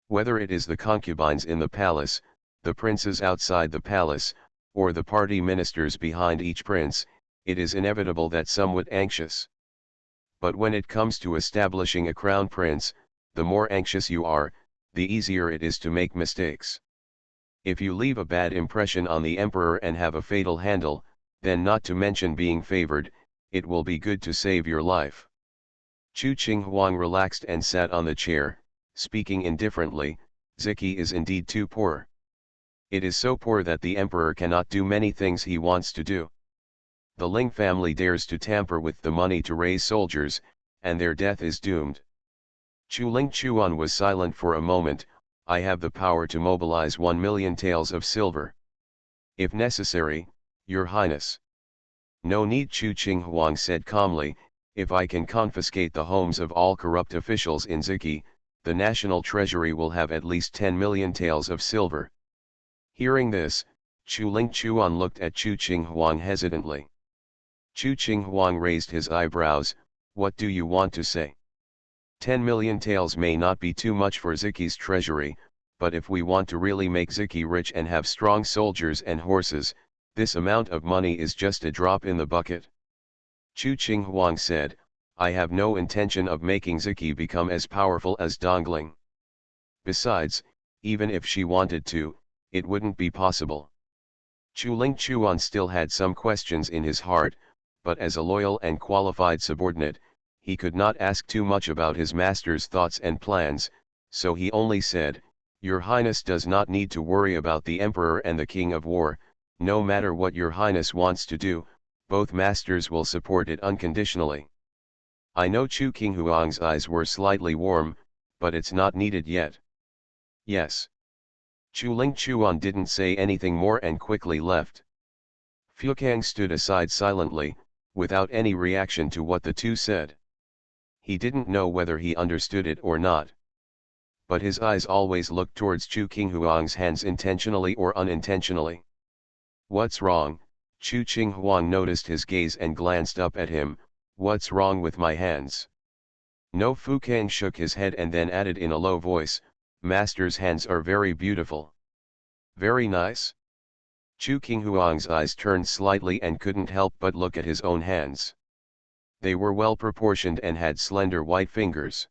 Whether it is the concubines in the palace, the princes outside the palace, or the party ministers behind each prince, it is inevitable that somewhat anxious. But when it comes to establishing a crown prince, the more anxious you are, the easier it is to make mistakes. If you leave a bad impression on the emperor and have a fatal handle, then not to mention being favored, it will be good to save your life. Chu Qing Huang relaxed and sat on the chair, speaking indifferently. Ziki is indeed too poor. It is so poor that the emperor cannot do many things he wants to do. The Ling family dares to tamper with the money to raise soldiers, and their death is doomed. Chu Ling Chuan was silent for a moment. I have the power to mobilize 1 million taels of silver. If necessary, Your Highness. No need, Chu Qing Huang said calmly. If I can confiscate the homes of all corrupt officials in Ziki, the national treasury will have at least 10 million taels of silver. Hearing this, Chu Ling Chuan looked at Chu Qing Huang hesitantly. Chu Qing Huang raised his eyebrows. What do you want to say? 10 million taels may not be too much for Ziki's treasury, but if we want to really make Ziki rich and have strong soldiers and horses, this amount of money is just a drop in the bucket. Chu Qing Huang said, I have no intention of making Ziki become as powerful as Dongling. Besides, even if she wanted to, it wouldn't be possible. Chu Ling Chuan still had some questions in his heart, but as a loyal and qualified subordinate, he could not ask too much about his master's thoughts and plans, so he only said, Your Highness does not need to worry about the Emperor and the King of War. No matter what Your Highness wants to do, both masters will support it unconditionally. I know Chu Qing Huang's eyes were slightly warm, but it's not needed yet. Yes. Chu Ling Chuan didn't say anything more and quickly left. Fukang stood aside silently, without any reaction to what the two said. He didn't know whether he understood it or not. But his eyes always looked towards Chu Qing Huang's hands intentionally or unintentionally. What's wrong? Chu Qing Huang noticed his gaze and glanced up at him. What's wrong with my hands? No. Fukang shook his head and then added in a low voice, Master's hands are very beautiful. Very nice? Chu Qing Huang's eyes turned slightly and couldn't help but look at his own hands. They were well proportioned and had slender white fingers.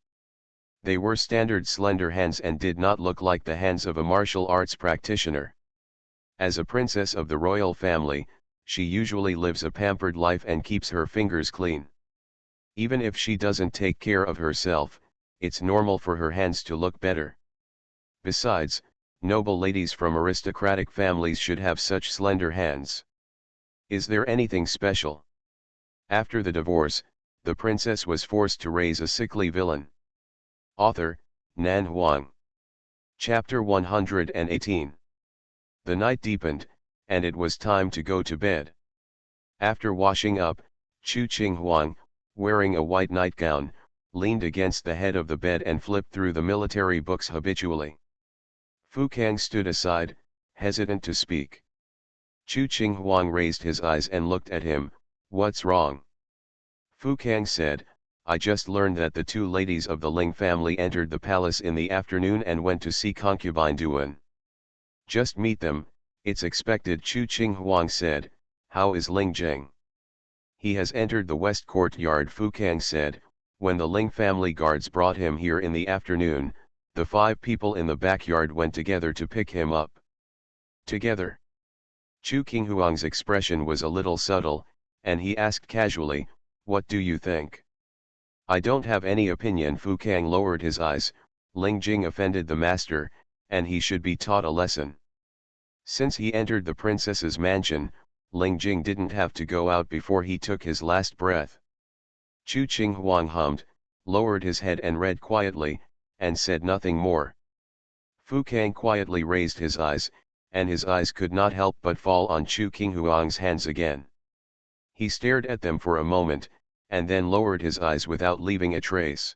They were standard slender hands and did not look like the hands of a martial arts practitioner. As a princess of the royal family, she usually lives a pampered life and keeps her fingers clean. Even if she doesn't take care of herself, it's normal for her hands to look better. Besides, noble ladies from aristocratic families should have such slender hands. Is there anything special? After the divorce, the princess was forced to raise a sickly villain. Author, Nan Huang. Chapter 118. The night deepened, and it was time to go to bed. After washing up, Chu Qinghuang, wearing a white nightgown, leaned against the head of the bed and flipped through the military books habitually. Fu Kang stood aside, hesitant to speak. Chu Qinghuang raised his eyes and looked at him. "What's wrong?" Fu Kang said, "I just learned that the two ladies of the Ling family entered the palace in the afternoon and went to see concubine Duan." "Just meet them, it's expected," Chu Qinghuang said. "How is Ling Zheng?" "He has entered the west courtyard," Fu Kang said. "When the Ling family guards brought him here in the afternoon, the 5 people in the backyard went together to pick him up." "Together?" Chu Qinghuang's expression was a little subtle, and he asked casually, "What do you think?" "I don't have any opinion." Fu Kang lowered his eyes. "Ling Jing offended the master, and he should be taught a lesson. Since he entered the princess's mansion, Ling Jing didn't have to go out before he took his last breath." Chu Qinghuang hummed, lowered his head and read quietly, and said nothing more. Fu Kang quietly raised his eyes, and his eyes could not help but fall on Chu Qinghuang's hands again. He stared at them for a moment, and then lowered his eyes without leaving a trace.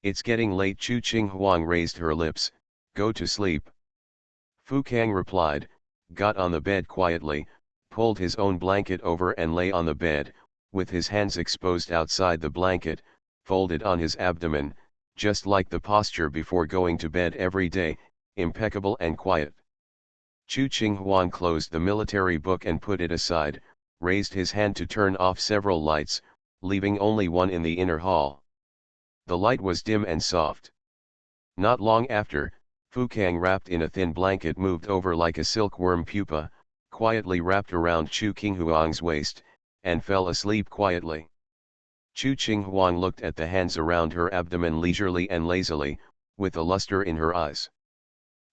"It's getting late." Chu Qinghuang raised her lips. "Go to sleep." Fu Kang replied, got on the bed quietly, pulled his own blanket over and lay on the bed, with his hands exposed outside the blanket, folded on his abdomen, just like the posture before going to bed every day, impeccable and quiet. Chu Qinghuang closed the military book and put it aside, raised his hand to turn off several lights, leaving only one in the inner hall. The light was dim and soft. Not long after, Fu Kang, wrapped in a thin blanket, moved over like a silkworm pupa, quietly wrapped around Chu Qinghuang's waist, and fell asleep quietly. Chu Qinghuang looked at the hands around her abdomen leisurely and lazily, with a luster in her eyes.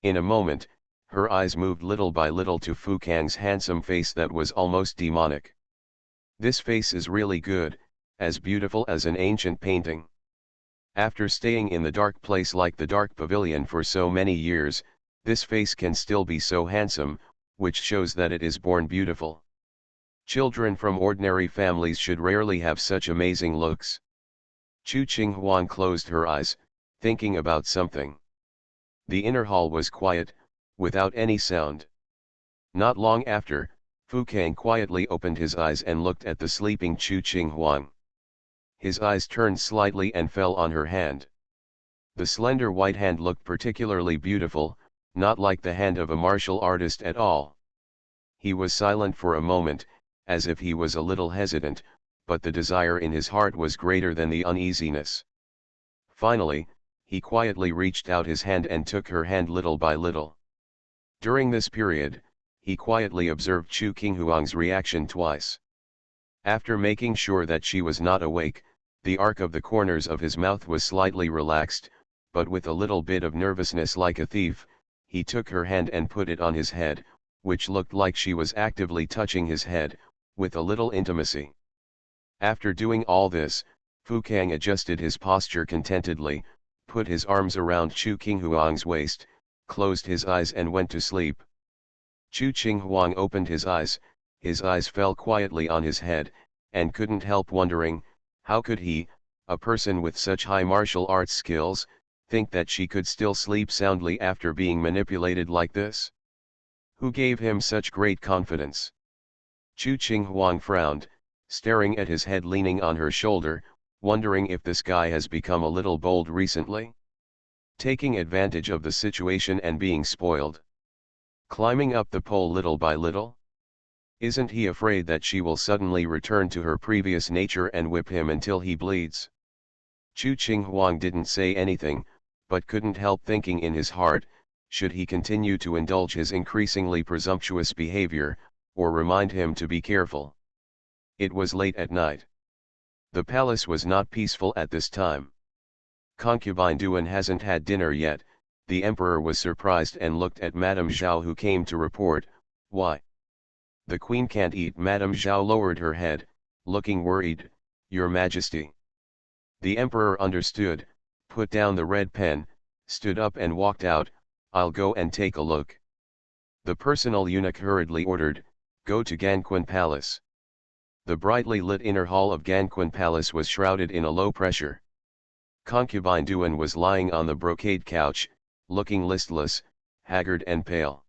In a moment, her eyes moved little by little to Fu Kang's handsome face that was almost demonic. "This face is really good, as beautiful as an ancient painting. After staying in the dark place like the dark pavilion for so many years, this face can still be so handsome, which shows that it is born beautiful. Children from ordinary families should rarely have such amazing looks." Chu Qinghuang closed her eyes, thinking about something. The inner hall was quiet, without any sound. Not long after, Fu Kang quietly opened his eyes and looked at the sleeping Chu Qinghuang. His eyes turned slightly and fell on her hand. The slender white hand looked particularly beautiful, not like the hand of a martial artist at all. He was silent for a moment, as if he was a little hesitant, but the desire in his heart was greater than the uneasiness. Finally, he quietly reached out his hand and took her hand little by little. During this period, he quietly observed Chu Qinghuang's reaction twice. After making sure that she was not awake, the arc of the corners of his mouth was slightly relaxed, but with a little bit of nervousness like a thief, he took her hand and put it on his head, which looked like she was actively touching his head, with a little intimacy. After doing all this, Fu Kang adjusted his posture contentedly, put his arms around Chu Qinghuang's waist, closed his eyes and went to sleep. Chu Qinghuang opened his eyes fell quietly on his head, and couldn't help wondering, how could he, a person with such high martial arts skills, think that she could still sleep soundly after being manipulated like this? Who gave him such great confidence? Chu Qinghuang frowned, staring at his head leaning on her shoulder, wondering if this guy has become a little bold recently. Taking advantage of the situation and being spoiled. Climbing up the pole little by little? Isn't he afraid that she will suddenly return to her previous nature and whip him until he bleeds? Chu Qinghuang didn't say anything, but couldn't help thinking in his heart, should he continue to indulge his increasingly presumptuous behavior, or remind him to be careful? It was late at night. The palace was not peaceful at this time. Concubine Duan hasn't had dinner yet. The emperor was surprised and looked at Madame Zhao, who came to report. "Why? The queen can't eat?" Madame Zhao lowered her head, looking worried. "Your Majesty." The emperor understood, put down the red pen, stood up and walked out, I'll go and take a look. The personal eunuch hurriedly ordered, "Go to Ganquin Palace." The brightly lit inner hall of Ganquin Palace was shrouded in a low pressure. Concubine Duan was lying on the brocade couch, looking listless, haggard and pale.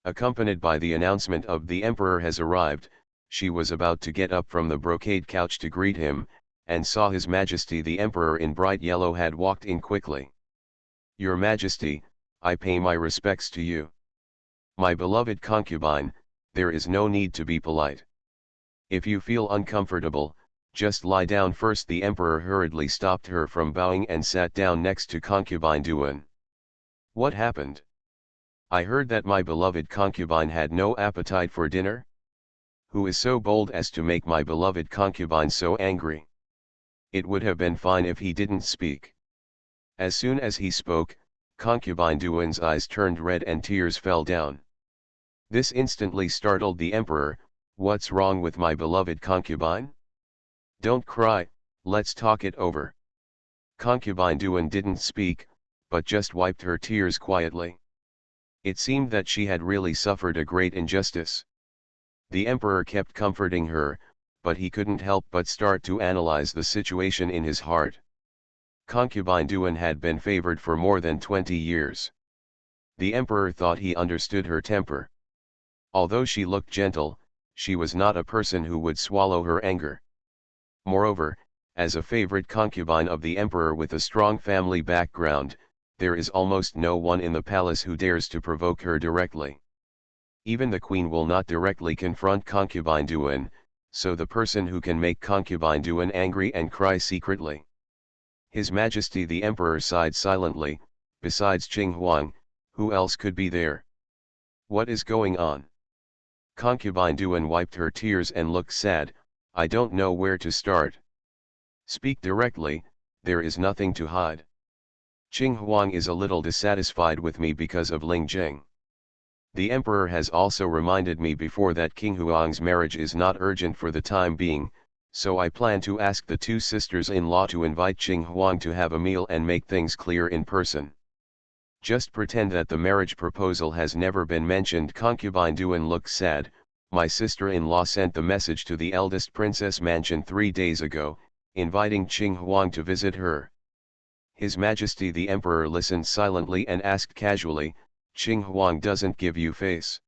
Accompanied by the announcement of "the Emperor has arrived," she was about to get up from the brocade couch to greet him, and saw His Majesty the Emperor in bright yellow had walked in quickly. "Your Majesty, I pay my respects to you. My beloved concubine, there is no need to be polite. If you feel uncomfortable, just lie down first." The Emperor hurriedly stopped her from bowing and sat down next to concubine Duan. "What happened? I heard that my beloved concubine had no appetite for dinner? Who is so bold as to make my beloved concubine so angry? It would have been fine if he didn't speak." As soon as he spoke, concubine Duan's eyes turned red and tears fell down. This instantly startled the Emperor. "What's wrong with my beloved concubine? Don't cry, let's talk it over." Concubine Duan didn't speak, but just wiped her tears quietly. It seemed that she had really suffered a great injustice. The Emperor kept comforting her, but he couldn't help but start to analyze the situation in his heart. Concubine Duan had been favored for more than 20 years. The Emperor thought he understood her temper. Although she looked gentle, she was not a person who would swallow her anger. Moreover, as a favorite concubine of the Emperor with a strong family background, there is almost no one in the palace who dares to provoke her directly. Even the queen will not directly confront concubine Duan, so the person who can make concubine Duan angry and cry secretly. His Majesty the Emperor sighed silently. Besides Qing Huang, who else could be there? What is going on? Concubine Duan wiped her tears and looked sad. "I don't know where to start." "Speak directly, there is nothing to hide. Qing Huang is a little dissatisfied with me because of Ling Jing. The Emperor has also reminded me before that King Huang's marriage is not urgent for the time being, so I plan to ask the two sisters-in-law to invite Qing Huang to have a meal and make things clear in person. Just pretend that the marriage proposal has never been mentioned." Concubine Duan looked sad. "My sister-in-law sent the message to the eldest princess mansion 3 days ago, inviting Qing Huang to visit her." His Majesty the Emperor listened silently and asked casually, "Qing Huang doesn't give you face?"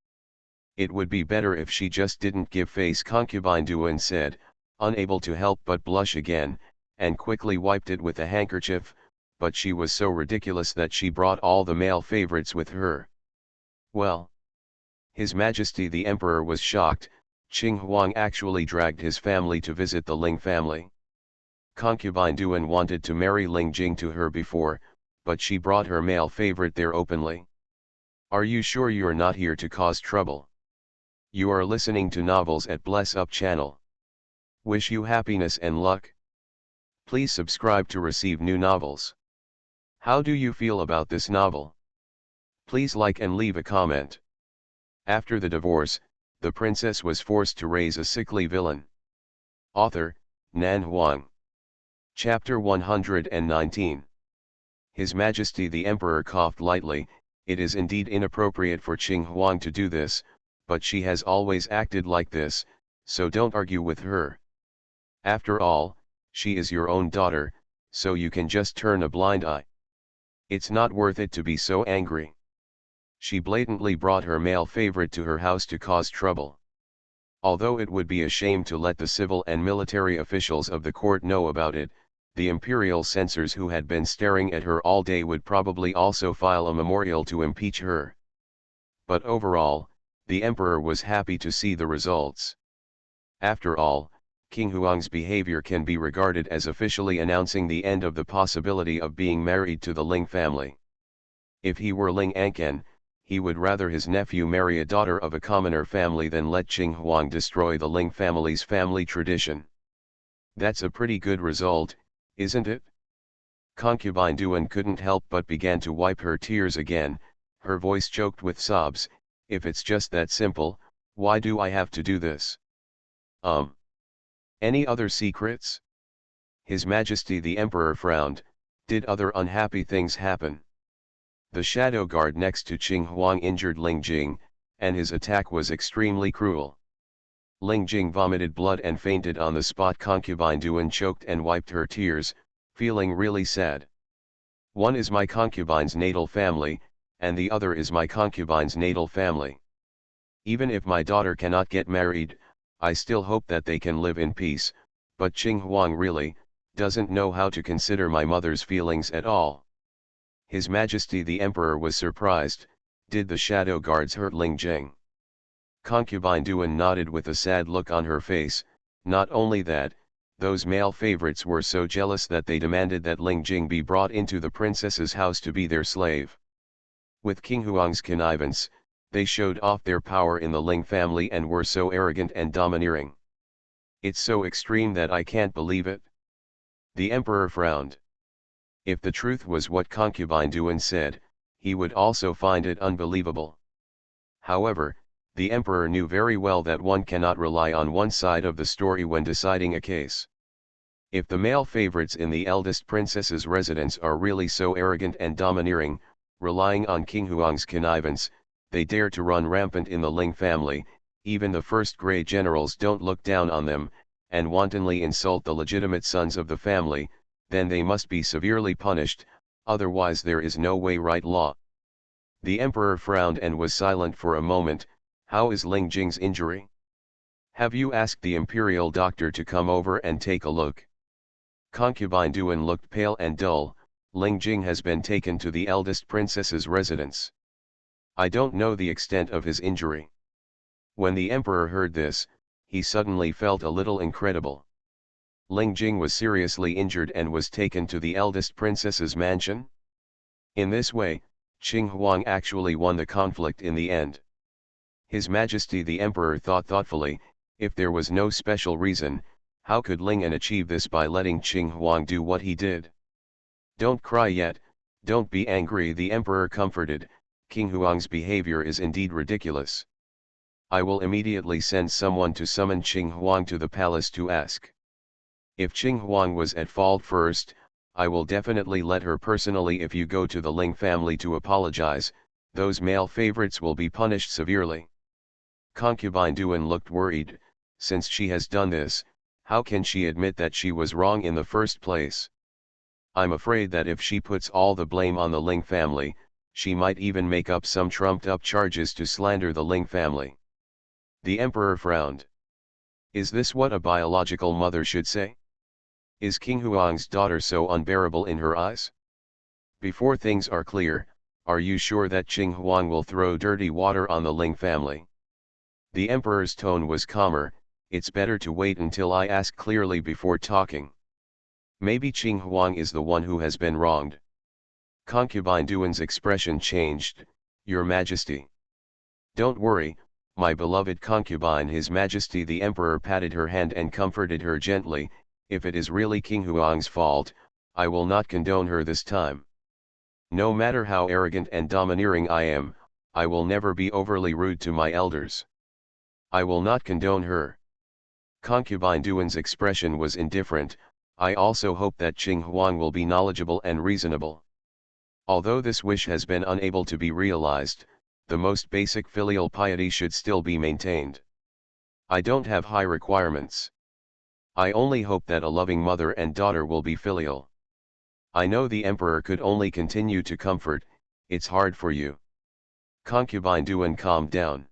"It would be better if she just didn't give face," Concubine Duan said, unable to help but blush again, and quickly wiped it with a handkerchief, but she was so ridiculous that she brought all the male favorites with her. "Well?" His Majesty the Emperor was shocked. Qing Huang actually dragged his family to visit the Ling family. Concubine Duan wanted to marry Ling Jing to her before, but she brought her male favorite there openly. "Are you sure you're not here to cause trouble? You are listening to novels at Bless Up channel. Wish you happiness and luck. Please subscribe to receive new novels. How do you feel about this novel? Please like and leave a comment." After the divorce, the princess was forced to raise a sickly villain. Author, Nan Huang. Chapter 119. His Majesty the Emperor coughed lightly. "It is indeed inappropriate for Qing Huang to do this, but she has always acted like this, so don't argue with her. After all, she is your own daughter, so you can just turn a blind eye. It's not worth it to be so angry. She blatantly brought her male favorite to her house to cause trouble. Although it would be a shame to let the civil and military officials of the court know about it, the imperial censors who had been staring at her all day would probably also file a memorial to impeach her. But overall, the emperor was happy to see the results. After all, King Huang's behavior can be regarded as officially announcing the end of the possibility of being married to the Ling family. If he were Ling Anken, he would rather his nephew marry a daughter of a commoner family than let Qing Huang destroy the Ling family's family tradition. That's a pretty good result, isn't it? Concubine Duan couldn't help but began to wipe her tears again, her voice choked with sobs. "If it's just that simple, why do I have to do this? Any other secrets?" His Majesty the Emperor frowned. "Did other unhappy things happen?" The shadow guard next to Qing Huang injured Ling Jing, and his attack was extremely cruel. Ling Jing vomited blood and fainted on the spot. Concubine Duan choked and wiped her tears, feeling really sad. One is my concubine's natal family, and the other is my concubine's natal family. Even if my daughter cannot get married, I still hope that they can live in peace, but Qing Huang really doesn't know how to consider my mother's feelings at all. His Majesty the Emperor was surprised. Did the shadow guards hurt Ling Jing? Concubine Duan nodded with a sad look on her face. Not only that, those male favorites were so jealous that they demanded that Ling Jing be brought into the princess's house to be their slave. With King Huang's connivance, they showed off their power in the Ling family and were so arrogant and domineering. It's so extreme that I can't believe it. The emperor frowned. If the truth was what Concubine Duan said, he would also find it unbelievable. However, the emperor knew very well that one cannot rely on one side of the story when deciding a case. If the male favorites in the eldest princess's residence are really so arrogant and domineering, relying on King Huang's connivance, they dare to run rampant in the Ling family, even the first-grade generals don't look down on them, and wantonly insult the legitimate sons of the family, then they must be severely punished, otherwise there is no way right law. The emperor frowned and was silent for a moment. How is Ling Jing's injury? Have you asked the imperial doctor to come over and take a look? Concubine Duan looked pale and dull. Ling Jing has been taken to the eldest princess's residence. I don't know the extent of his injury. When the emperor heard this, he suddenly felt a little incredible. Ling Jing was seriously injured and was taken to the eldest princess's mansion? In this way, Qing Huang actually won the conflict in the end. His Majesty the Emperor thought thoughtfully, if there was no special reason, how could Ling An achieve this by letting Qing Huang do what he did? Don't cry yet, don't be angry, the Emperor comforted. King Huang's behavior is indeed ridiculous. I will immediately send someone to summon Qing Huang to the palace to ask. If Qing Huang was at fault first, I will definitely let her personally. If you go to the Ling family to apologize, those male favorites will be punished severely. Concubine Duan looked worried. Since she has done this, how can she admit that she was wrong in the first place? I'm afraid that if she puts all the blame on the Ling family, she might even make up some trumped-up charges to slander the Ling family. The emperor frowned. Is this what a biological mother should say? Is King Huang's daughter so unbearable in her eyes? Before things are clear, are you sure that Qing Huang will throw dirty water on the Ling family? The emperor's tone was calmer. It's better to wait until I ask clearly before talking. Maybe Qing Huang is the one who has been wronged. Concubine Duan's expression changed. Your Majesty. Don't worry, my beloved concubine. His Majesty the Emperor patted her hand and comforted her gently. If it is really King Huang's fault, I will not condone her this time. No matter how arrogant and domineering I am, I will never be overly rude to my elders. I will not condone her. Concubine Duan's expression was indifferent. I also hope that Qing Huang will be knowledgeable and reasonable. Although this wish has been unable to be realized, the most basic filial piety should still be maintained. I don't have high requirements. I only hope that a loving mother and daughter will be filial. I know the emperor could only continue to comfort. It's hard for you. Concubine Duan calmed down.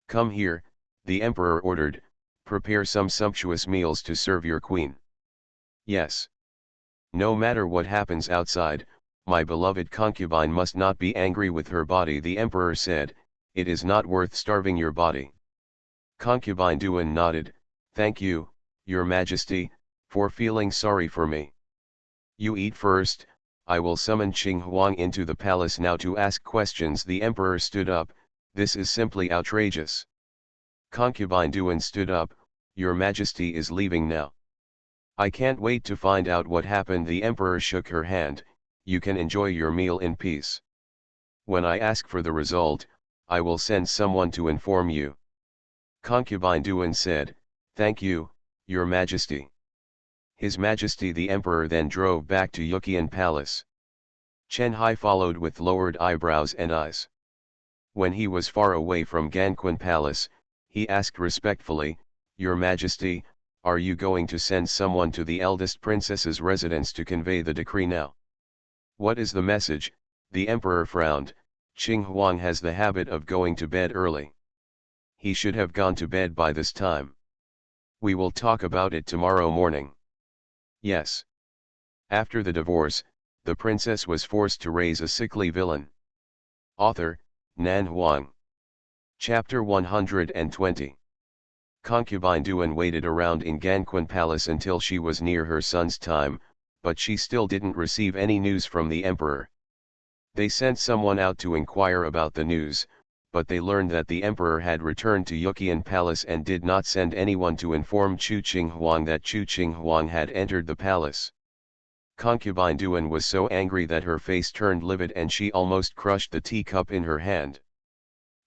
Come here, the emperor ordered. Prepare some sumptuous meals to serve your queen. Yes. No matter what happens outside, my beloved concubine must not be angry with her body, the emperor said. It is not worth starving your body. Concubine Duan nodded. Thank you, Your Majesty, for feeling sorry for me. You eat first. I will summon Qing Huang into the palace now to ask questions. The emperor stood up. This is simply outrageous. Concubine Duan stood up. Your Majesty is leaving now. I can't wait to find out what happened. The emperor shook her hand. You can enjoy your meal in peace. When I ask for the result, I will send someone to inform you. Concubine Duan said, Thank you, Your Majesty. His Majesty the Emperor then drove back to Yuqian Palace. Chen Hai followed with lowered eyebrows and eyes. When he was far away from Ganquan Palace, he asked respectfully, "Your Majesty, are you going to send someone to the eldest princess's residence to convey the decree now?" "What is the message?" The emperor frowned. "Qing Huang has the habit of going to bed early. He should have gone to bed by this time. We will talk about it tomorrow morning." "Yes." After the divorce, the princess was forced to raise a sickly villain. Author, Nan Huang. Chapter 120. Concubine Duan waited around in Ganquan Palace until she was near her son's time, but she still didn't receive any news from the emperor. They sent someone out to inquire about the news, but they learned that the emperor had returned to Yuqian Palace and did not send anyone to inform Chu Qinghuang that Chu Qinghuang had entered the palace. Concubine Duan was so angry that her face turned livid and she almost crushed the teacup in her hand.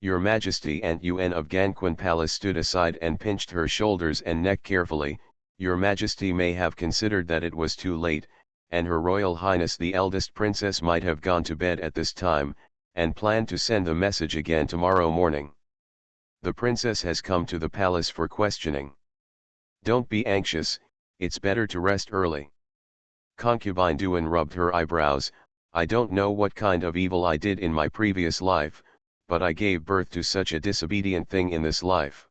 "Your Majesty," Aunt Yuan of Ganquan Palace stood aside and pinched her shoulders and neck carefully. "Your Majesty may have considered that it was too late, and Her Royal Highness the eldest princess might have gone to bed at this time, and planned to send the message again tomorrow morning. The princess has come to the palace for questioning. Don't be anxious, it's better to rest early." Concubine Duan rubbed her eyebrows. "I don't know what kind of evil I did in my previous life, but I gave birth to such a disobedient thing in this life."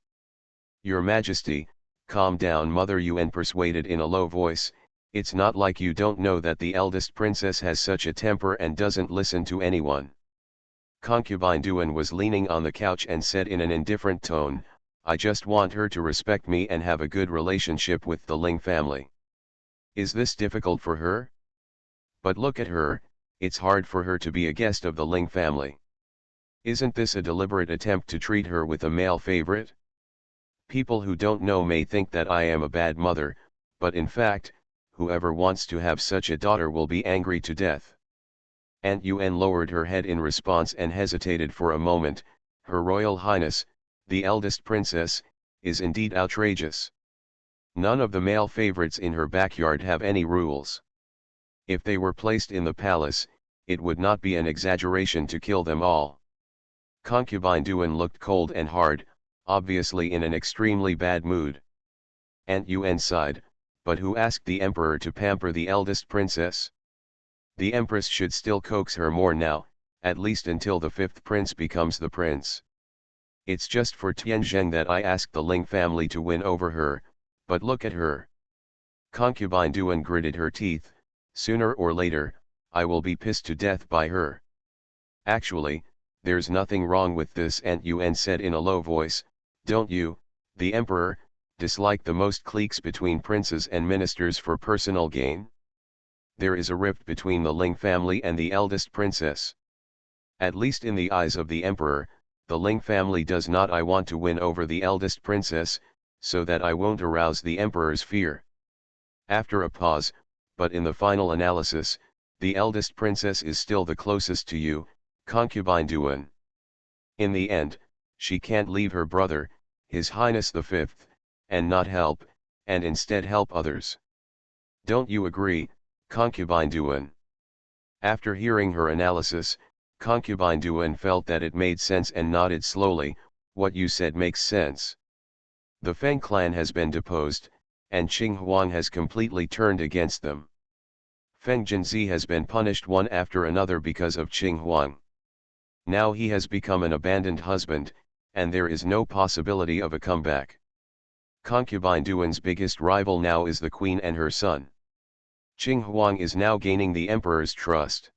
"Your Majesty, calm down," Mother Yuan persuaded in a low voice. "It's not like you don't know that the eldest princess has such a temper and doesn't listen to anyone." Concubine Duan was leaning on the couch and said in an indifferent tone, "I just want her to respect me and have a good relationship with the Ling family." "Is this difficult for her? But look at her, it's hard for her to be a guest of the Ling family. Isn't this a deliberate attempt to treat her with a male favorite? People who don't know may think that I am a bad mother, but in fact, whoever wants to have such a daughter will be angry to death." Aunt Yuan lowered her head in response and hesitated for a moment. "Her Royal Highness, the eldest princess, is indeed outrageous. None of the male favorites in her backyard have any rules. If they were placed in the palace, it would not be an exaggeration to kill them all." Concubine Duan looked cold and hard, obviously in an extremely bad mood. Aunt Yuan sighed, "But who asked the emperor to pamper the eldest princess? The empress should still coax her more now, at least until the fifth prince becomes the prince. It's just for Tianzheng that I asked the Ling family to win over her, but look at her." Concubine Duan gritted her teeth. "Sooner or later, I will be pissed to death by her." "Actually, there's nothing wrong with this," Aunt Yuan said in a low voice. "Don't you, the emperor, dislike the most cliques between princes and ministers for personal gain? There is a rift between the Ling family and the eldest princess. At least in the eyes of the emperor, the Ling family does not. I want to win over the eldest princess, so that I won't arouse the emperor's fear." After a pause, "But in the final analysis, the eldest princess is still the closest to you, Concubine Duan. In the end, she can't leave her brother, His Highness the Fifth, and not help, and instead help others. Don't you agree, Concubine Duan?" After hearing her analysis, Concubine Duan felt that it made sense and nodded slowly. "What you said makes sense. The Feng clan has been deposed, and Qing Huang has completely turned against them. Feng Jinzi has been punished one after another because of Qing Huang. Now he has become an abandoned husband, and there is no possibility of a comeback. Concubine Duan's biggest rival now is the queen and her son. Qing Huang is now gaining the emperor's trust.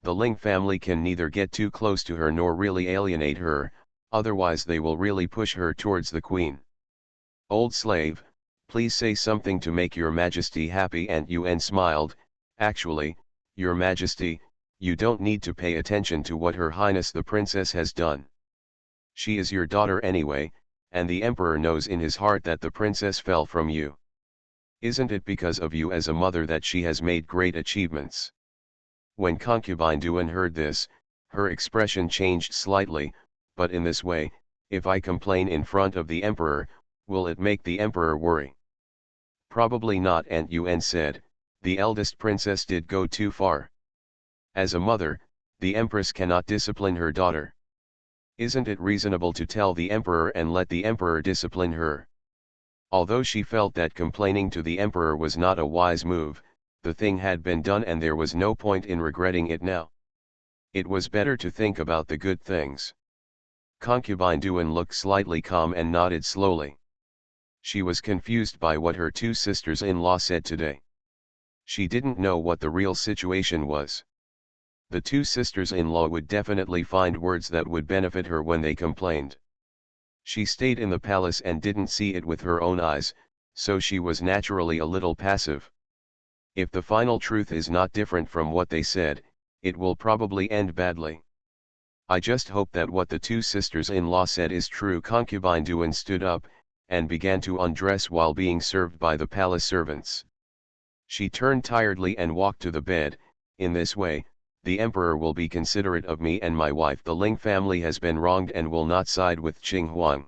The Ling family can neither get too close to her nor really alienate her, otherwise they will really push her towards the queen. Old slave, please say something to make your majesty happy." Aunt Yuan smiled. "Actually, your majesty, you don't need to pay attention to what Her Highness the princess has done. She is your daughter anyway, and the emperor knows in his heart that the princess fell from you. Isn't it because of you as a mother that she has made great achievements?" When Concubine Duan heard this, her expression changed slightly. "But in this way, if I complain in front of the emperor, will it make the emperor worry?" "Probably not," Aunt Yuan said. "The eldest princess did go too far. As a mother, the empress cannot discipline her daughter. Isn't it reasonable to tell the emperor and let the emperor discipline her? Although she felt that complaining to the emperor was not a wise move, the thing had been done and there was no point in regretting it now. It was better to think about the good things. Concubine Duan looked slightly calm and nodded slowly. She was confused by what her two sisters-in-law said today. She didn't know what the real situation was. The two sisters-in-law would definitely find words that would benefit her when they complained. She stayed in the palace and didn't see it with her own eyes, so she was naturally a little passive. If the final truth is not different from what they said, it will probably end badly. I just hope that what the two sisters-in-law said is true. Concubine Duan stood up, and began to undress while being served by the palace servants. She turned tiredly and walked to the bed. In this way, the emperor will be considerate of me and my wife. The Ling family has been wronged and will not side with Qing Huang.